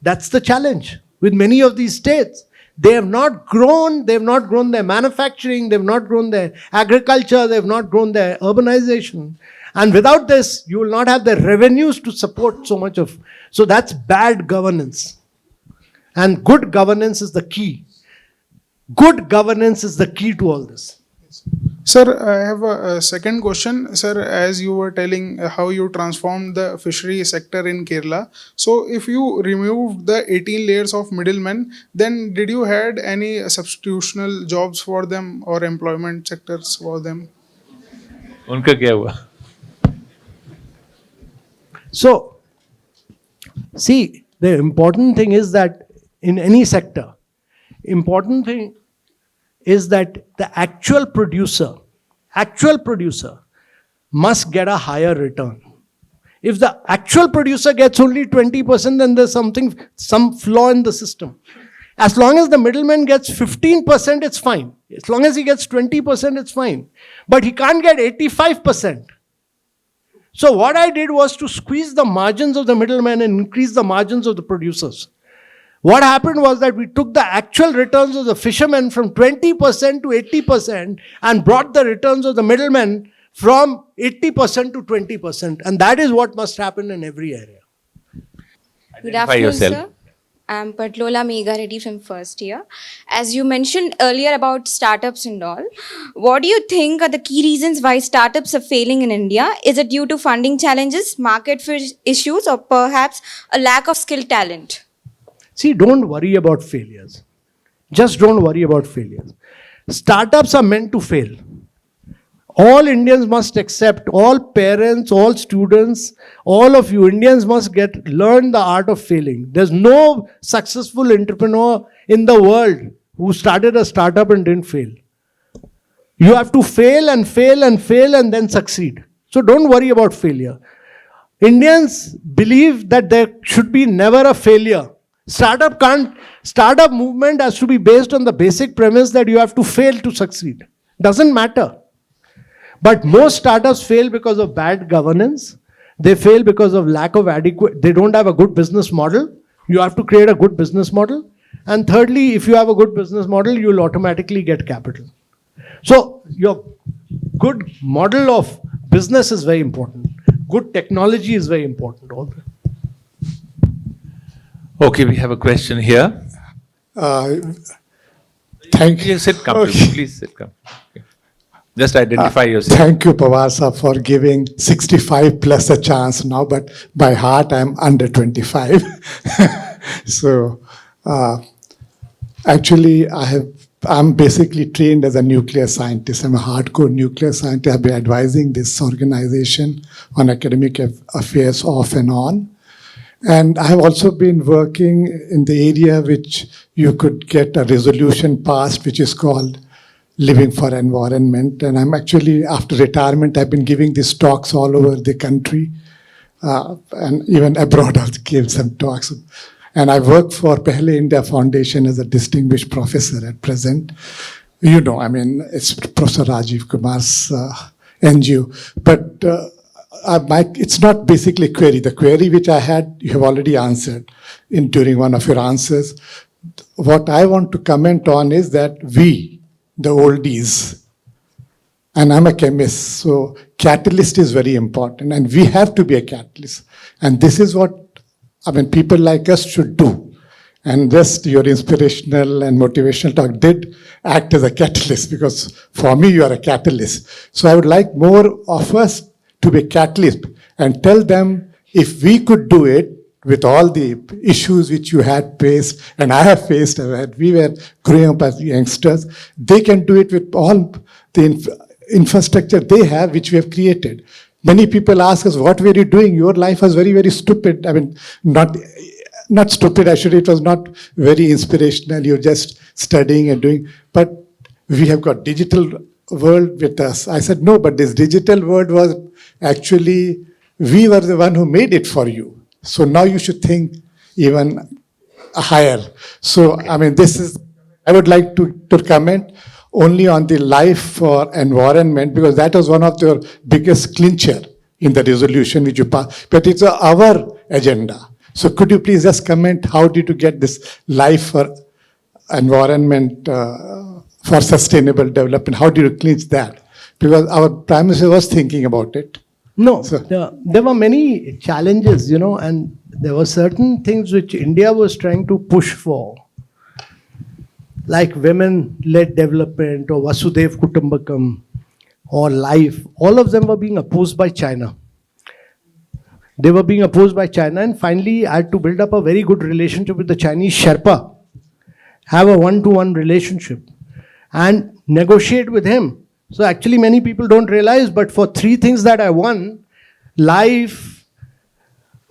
That's the challenge with many of these states. They have not grown their manufacturing, they've not grown their agriculture, they've not grown their urbanization. And without this, you will not have the revenues to support so much of. So that's bad governance. And good governance is the key. Good governance is the key to all this. Sir, I have a second question. Sir, as you were telling how you transformed the fishery sector in Kerala. So if you removed the 18 layers of middlemen, then did you had any substitutional jobs for them or employment sectors for them? उनका क्या हुआ? So, see, the important thing is that in any sector, important thing is that the actual producer actual producer must get a higher return. If the actual producer gets only 20%, then there's some flaw in the system. As long as the middleman gets 15%, it's fine. As long as he gets 20%, it's fine. But he can't get 85%. So what I did was to squeeze the margins of the middleman and increase the margins of the producers. What happened was that we took the actual returns of the fishermen from 20% to 80% and brought the returns of the middlemen from 80% to 20%. And that is what must happen in every area. Good Identify afternoon, yourself. sir. I'm Patlola Megha Reddy from first year. As you mentioned earlier about startups and all, what do you think are the key reasons why startups are failing in India? Is it due to funding challenges, market issues, or perhaps a lack of skilled talent? See, don't worry about failures. Just don't worry about failures. Startups are meant to fail. All Indians must accept, all parents, all students, all of you Indians must learn the art of failing. There's no successful entrepreneur in the world who started a startup and didn't fail. You have to fail and fail and fail and then succeed. So don't worry about failure. Indians believe that there should be never a failure. Startup movement has to be based on the basic premise that you have to fail to succeed. Doesn't matter. But most startups fail because of bad governance. They fail because of lack of they don't have a good business model. You have to create a good business model. And thirdly, if you have a good business model, you'll automatically get capital. So your good model of business is very important. Good technology is very important also. Okay, we have a question here. Thank you. Please sit comfortably. Please sit comfortably. Okay. Just identify yourself. Thank you, Pawar, for giving 65 plus a chance now, but by heart I'm under 25. So actually I'm basically trained as a nuclear scientist. I'm a hardcore nuclear scientist. I've been advising this organization on academic affairs off and on. And I have also been working in the area which you could get a resolution passed, which is called Living for Environment. And I'm actually, after retirement, I've been giving these talks all over the country. And even abroad, I'll give some talks. And I work for Pehle India Foundation as a distinguished professor at present. You know, I mean, it's Professor Rajiv Kumar's NGO. But it's not basically a query. The query which I had, you have already answered during one of your answers. What I want to comment on is that we, the oldies, and I'm a chemist, so catalyst is very important, and we have to be a catalyst. And this is what, I mean, people like us should do. And just your inspirational and motivational talk did act as a catalyst, because for me, you are a catalyst. So I would like more of us to be a catalyst and tell them if we could do it with all the issues which you had faced and I have faced, we were growing up as youngsters, they can do it with all the infrastructure they have, which we have created. Many people ask us, what were you doing? Your life was very, very stupid. I mean, not stupid, actually, it was not very inspirational. You're just studying and doing, but we have got digital world with us. I said, no, but this digital world was actually, we were the one who made it for you. So now you should think even higher. So, I mean, I would like to comment only on the life for environment, because that was one of the biggest clincher in the resolution which you passed. But it's our agenda. So could you please just comment, how did you get this life for environment, for sustainable development? How did you clinch that? Because our Prime Minister was thinking about it. No, there were many challenges, you know, and there were certain things which India was trying to push for, like women-led development or Vasudev Kutumbakam or life. All of them were being opposed by China. They were being opposed by China, and finally I had to build up a very good relationship with the Chinese Sherpa, have a one-to-one relationship and negotiate with him. So actually many people don't realize, but for three things that I won, life,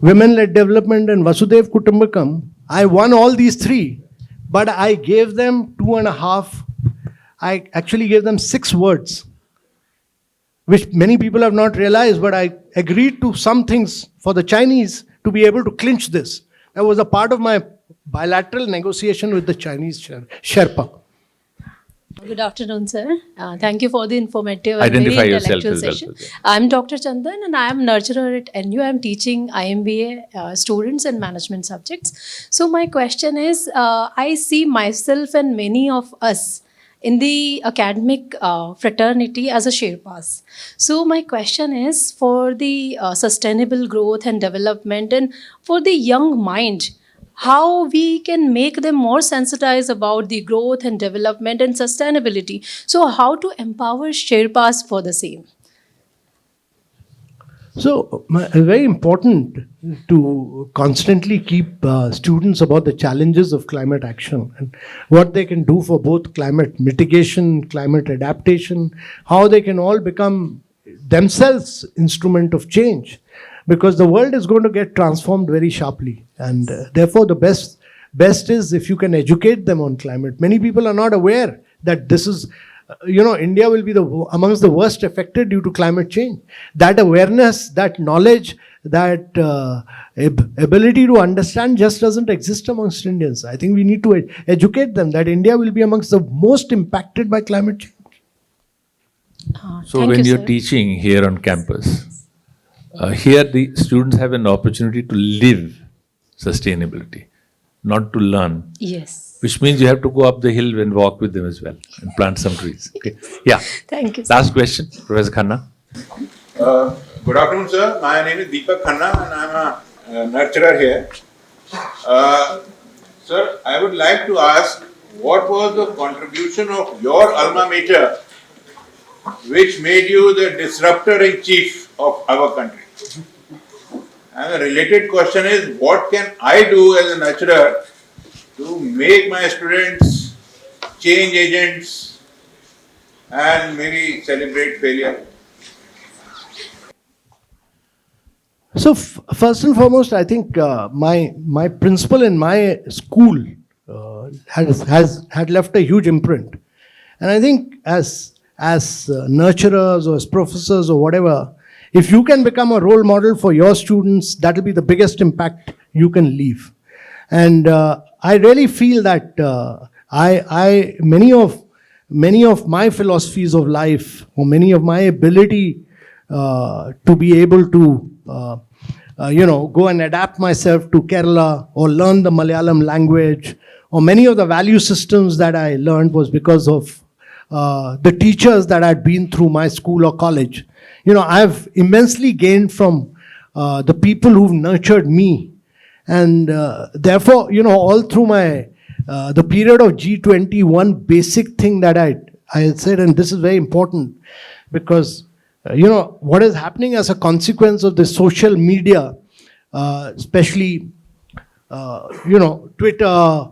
women-led development and Vasudev Kutumbakam, I won all these three, but I gave them 2.5, I actually gave them 6 words. which many people have not realized, but I agreed to some things for the Chinese to be able to clinch this. That was a part of my bilateral negotiation with the Chinese Sherpa. Good afternoon, sir. Thank you for the informative and Identify very yourself intellectual as well, session. please. I'm Dr. Chandan and I am nurturer at NU. I'm teaching IMBA students and management subjects. So my question is, I see myself and many of us in the academic fraternity as a Sherpas. So my question is for the sustainable growth and development and for the young mind, how we can make them more sensitized about the growth and development and sustainability. So how to empower Sherpas for the same? So, very important to constantly keep students about the challenges of climate action and what they can do for both climate mitigation, climate adaptation, how they can all become themselves instrument of change, because the world is going to get transformed very sharply, and therefore the best is if you can educate them on climate. Many people are not aware that this is India will be amongst the worst affected due to climate change. That awareness, that knowledge, that ability to understand just doesn't exist amongst Indians. I think we need to educate them that India will be amongst the most impacted by climate change. So Thank when you, you're sir. teaching here on campus, here the students have an opportunity to live sustainability, not to learn. Yes. Which means you have to go up the hill and walk with them as well and plant some trees. Okay. Yeah. Thank you, sir. Last question, Professor Khanna. Good afternoon, sir. My name is Deepak Khanna and I'm a nurturer here. Sir, I would like to ask, what was the contribution of your alma mater which made you the disruptor in chief of our country? And the related question is, what can I do as a nurturer to make my students change agents and maybe celebrate failure? So first and foremost, I think my principal in my school had left a huge imprint, and I think as nurturers or as professors or whatever, if you can become a role model for your students, that will be the biggest impact you can leave. And I really feel that many of my philosophies of life, or many of my ability to be able to go and adapt myself to Kerala or learn the Malayalam language, or many of the value systems that I learned was because of the teachers that I'd been through my school or college. I've immensely gained from the people who've nurtured me. And therefore, all through the period of G20, one basic thing that I said, and this is very important, because what is happening as a consequence of the social media, especially Twitter,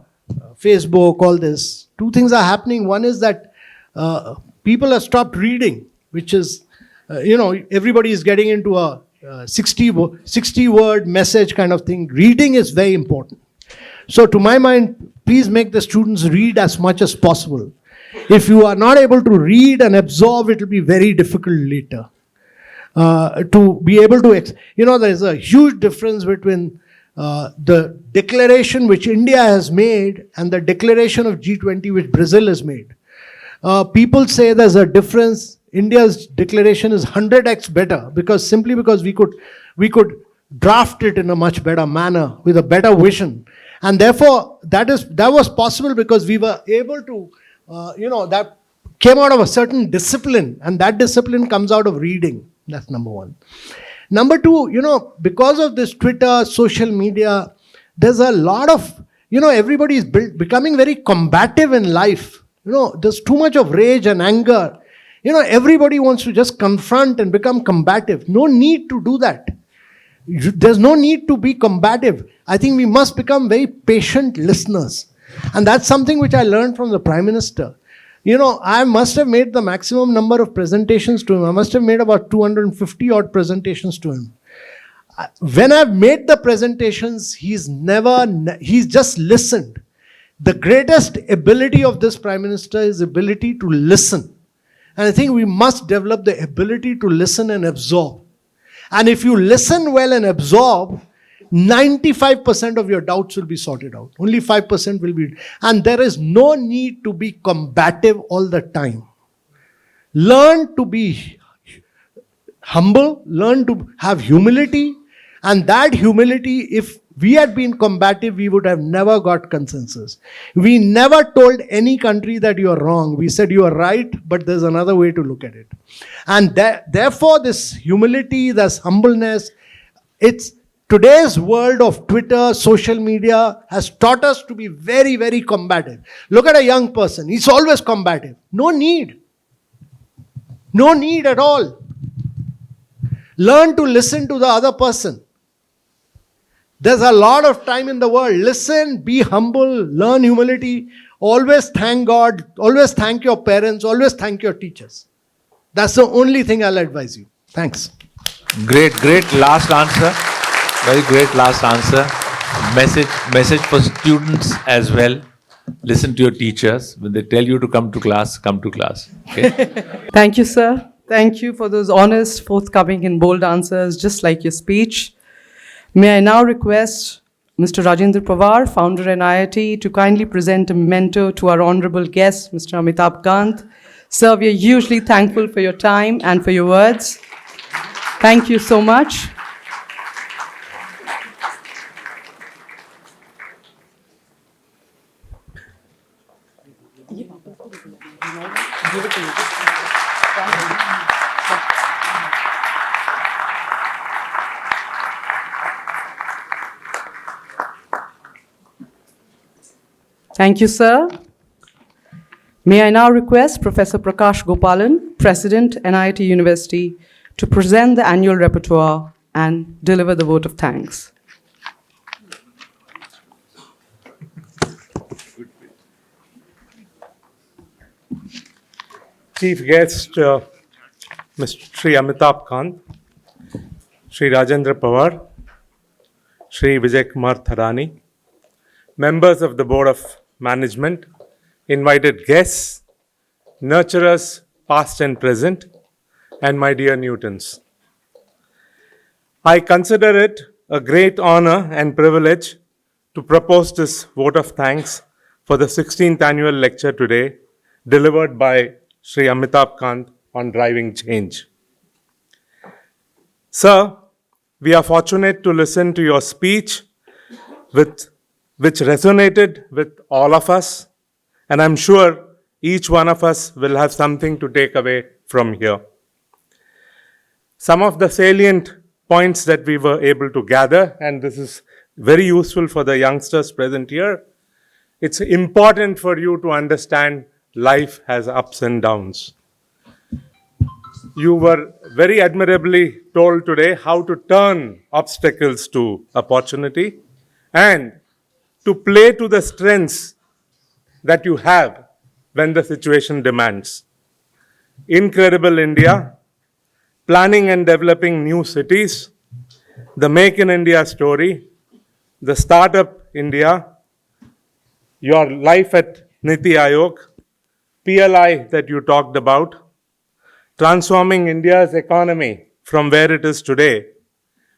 Facebook, all this, two things are happening. One is that people have stopped reading, which is everybody is getting into a 60-word message kind of thing. Reading is very important. So to my mind, please make the students read as much as possible. If you are not able to read and absorb, it will be very difficult later. To be able to, there is a huge difference between the declaration which India has made and the declaration of G20 which Brazil has made. People say there's a difference. India's declaration is 100x better because we could draft it in a much better manner with a better vision, and therefore that was possible because we were able to that came out of a certain discipline, and that discipline comes out of reading. That's number one. Number two, because of this Twitter, social media, there's a lot of everybody is becoming very combative in life. There's too much of rage and anger. Everybody wants to just confront and become combative. No need to do that. There's no need to be combative. I think we must become very patient listeners. And that's something which I learned from the Prime Minister. I must have made the maximum number of presentations to him. I must have made about 250 odd presentations to him. When I've made the presentations, he's just listened. The greatest ability of this Prime Minister is ability to listen. And I think we must develop the ability to listen and absorb. And if you listen well and absorb, 95% of your doubts will be sorted out. Only 5% will be. And there is no need to be combative all the time. Learn to be humble, learn to have humility. And that humility, if we had been combative, we would have never got consensus. We never told any country that you are wrong. We said you are right, but there's another way to look at it. And therefore, this humility, this humbleness, it's today's world of Twitter, social media has taught us to be very, very combative. Look at a young person. He's always combative. No need. No need at all. Learn to listen to the other person. There's a lot of time in the world. Listen, be humble, learn humility. Always thank God. Always thank your parents. Always thank your teachers. That's the only thing I'll advise you. Thanks. Great last answer. Very great last answer. Message for students as well. Listen to your teachers. When they tell you to come to class, come to class. Okay? Thank you, sir. Thank you for those honest, forthcoming, and bold answers, just like your speech. May I now request Mr. Rajendra Pawar, founder NIIT, to kindly present a memento to our honorable guest, Mr. Amitabh Kant. Sir, we are hugely thankful for your time and for your words. Thank you so much. Thank you, sir. May I now request Professor Prakash Gopalan, President, NIIT University, to present the annual repertoire and deliver the vote of thanks. Chief guest, Mr. Sri Amitabh Kant, Sri Rajendra Pawar, Sri Vijay Kumar Tharani, members of the Board of Management, invited guests, nurturers past and present, and my dear Newtons. I consider it a great honor and privilege to propose this vote of thanks for the 16th annual lecture today, delivered by Sri Amitabh Kant on driving change. Sir, we are fortunate to listen to your speech which resonated with all of us, and I'm sure each one of us will have something to take away from here. Some of the salient points that we were able to gather, and this is very useful for the youngsters present here, it's important for you to understand life has ups and downs. You were very admirably told today how to turn obstacles to opportunity and to play to the strengths that you have when the situation demands. Incredible India, planning and developing new cities, the Make in India story, the Startup India, your life at NITI Aayog, PLI that you talked about, transforming India's economy from where it is today,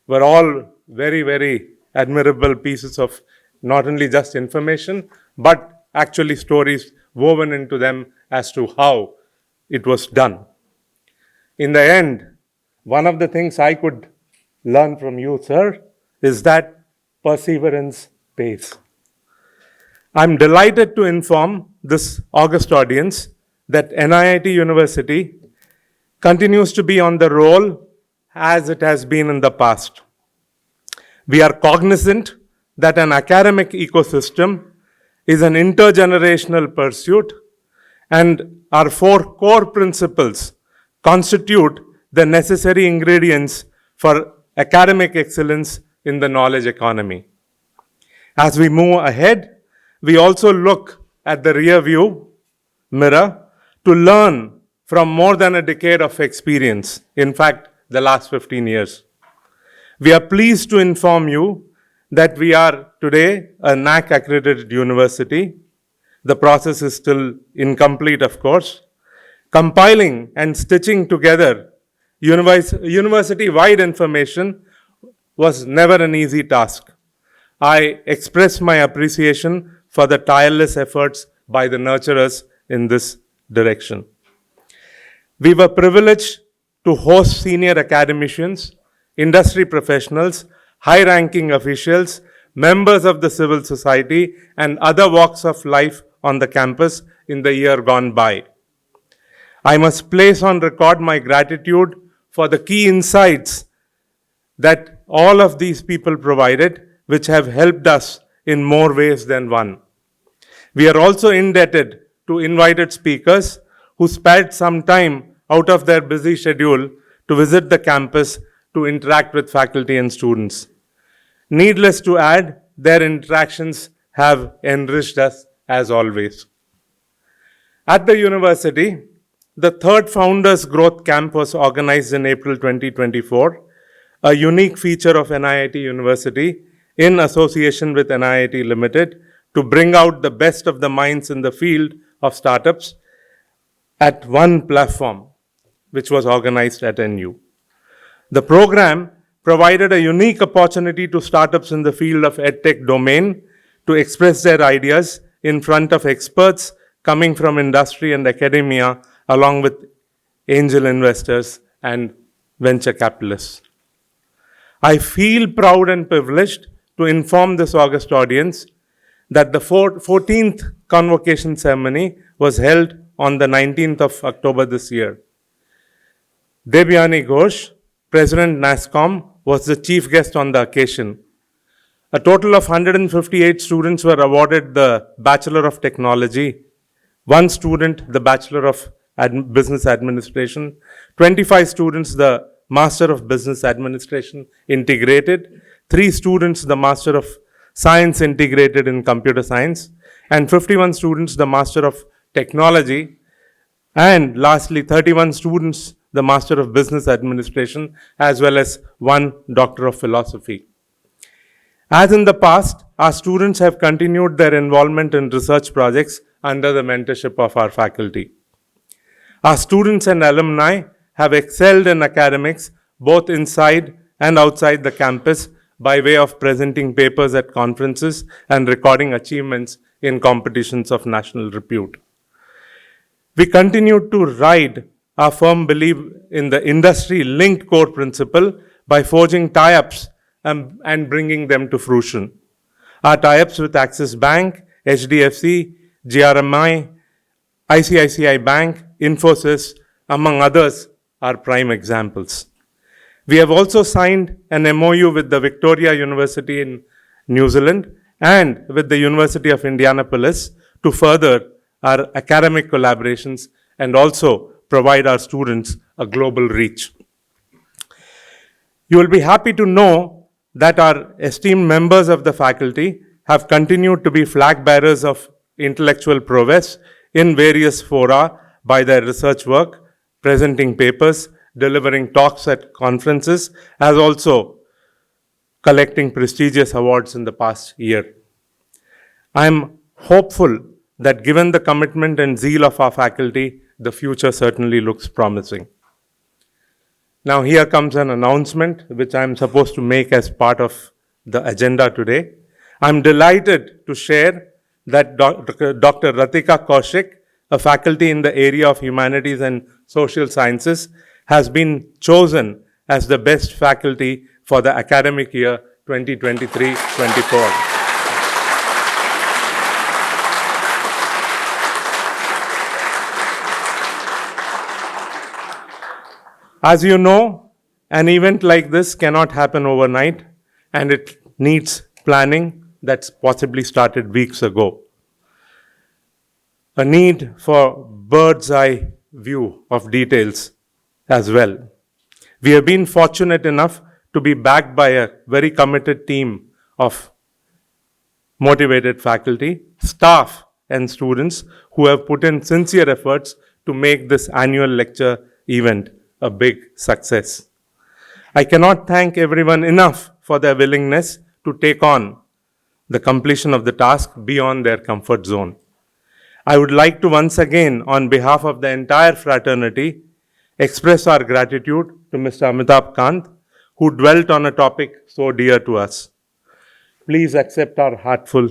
were all very, very admirable pieces of not only just information, but actually stories woven into them as to how it was done. In the end, one of the things I could learn from you, sir, is that perseverance pays. I'm delighted to inform this august audience that NIIT University continues to be on the roll as it has been in the past. We are cognizant that an academic ecosystem is an intergenerational pursuit, and our 4 core principles constitute the necessary ingredients for academic excellence in the knowledge economy. As we move ahead, we also look at the rear view mirror to learn from more than a decade of experience, in fact, the last 15 years. We are pleased to inform you that we are today a NAAC accredited university. The process is still incomplete, of course. Compiling and stitching together university-wide information was never an easy task. I express my appreciation for the tireless efforts by the nurturers in this direction. We were privileged to host senior academicians, industry professionals, high-ranking officials, members of the civil society, and other walks of life on the campus in the year gone by. I must place on record my gratitude for the key insights that all of these people provided, which have helped us in more ways than one. We are also indebted to invited speakers who spared some time out of their busy schedule to visit the campus to interact with faculty and students. Needless to add, their interactions have enriched us as always. At the university, the third Founders Growth Camp was organized in April 2024, a unique feature of NIIT University in association with NIIT Limited to bring out the best of the minds in the field of startups at one platform, which was organized at NU. The program provided a unique opportunity to startups in the field of EdTech domain to express their ideas in front of experts coming from industry and academia, along with angel investors and venture capitalists. I feel proud and privileged to inform this august audience that the 14th convocation ceremony was held on the 19th of October this year. Devyani Ghosh, President NASSCOM, was the chief guest on the occasion. A total of 158 students were awarded the Bachelor of Technology, one student the Bachelor of Business Administration, 25 students the Master of Business Administration Integrated, 3 students the Master of Science Integrated in Computer Science, and 51 students the Master of Technology, and lastly 31 students the Master of Business Administration, as well as 1 Doctor of Philosophy. As in the past, our students have continued their involvement in research projects under the mentorship of our faculty. Our students and alumni have excelled in academics both inside and outside the campus by way of presenting papers at conferences and recording achievements in competitions of national repute. We continue to ride our firm belief in the industry-linked core principle by forging tie-ups and bringing them to fruition. Our tie-ups with Axis Bank, HDFC, GRMI, ICICI Bank, Infosys, among others, are prime examples. We have also signed an MOU with the Victoria University in New Zealand and with the University of Indianapolis to further our academic collaborations and also provide our students a global reach. You will be happy to know that our esteemed members of the faculty have continued to be flag bearers of intellectual prowess in various fora by their research work, presenting papers, delivering talks at conferences, as also collecting prestigious awards in the past year. I am hopeful that given the commitment and zeal of our faculty, the future certainly looks promising. Now here comes an announcement which I am supposed to make as part of the agenda today. I'm delighted to share that Dr. Ratika Kaushik, a faculty in the area of humanities and social sciences, has been chosen as the best faculty for the academic year 2023-24. As you know, an event like this cannot happen overnight, and it needs planning that's possibly started weeks ago. A need for bird's eye view of details as well. We have been fortunate enough to be backed by a very committed team of motivated faculty, staff, and students who have put in sincere efforts to make this annual lecture event a big success. I cannot thank everyone enough for their willingness to take on the completion of the task beyond their comfort zone. I would like to once again, on behalf of the entire fraternity, express our gratitude to Mr. Amitabh Kant, who dwelt on a topic so dear to us. Please accept our heartful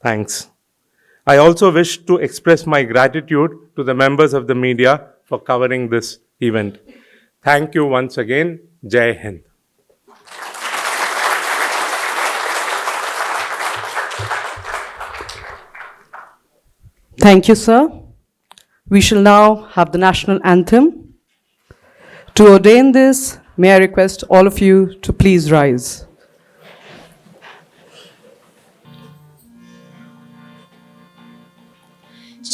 thanks. I also wish to express my gratitude to the members of the media for covering this event. Thank you once again. Jai Hind. Thank you, sir. We shall now have the national anthem. To ordain this, may I request all of you to please rise.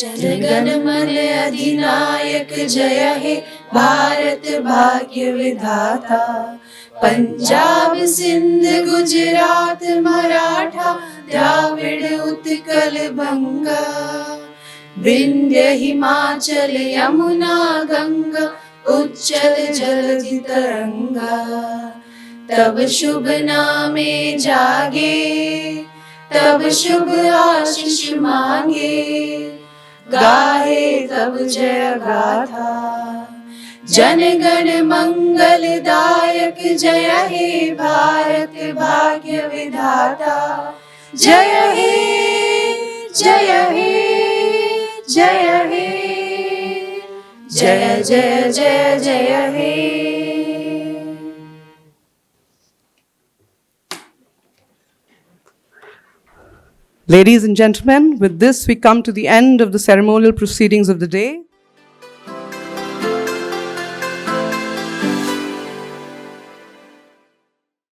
जनगण मन अधिनायक जय हे भारत भाग्य विधाता पंजाब सिंध गुजरात मराठा द्राविड़ उत्कल बंगा विंध्य हिमाचल यमुना गंगा उच्चल जलधि तरंगा तब शुभ नामे जागे तब शुभ आशीष मांगे गाहे तब जय गाथा जन गण मंगलदायक जय हे भारत भाग्य विधाता जय हे जय हे जय हे जय जय जय जय हे. Ladies and gentlemen, with this we come to the end of the ceremonial proceedings of the day.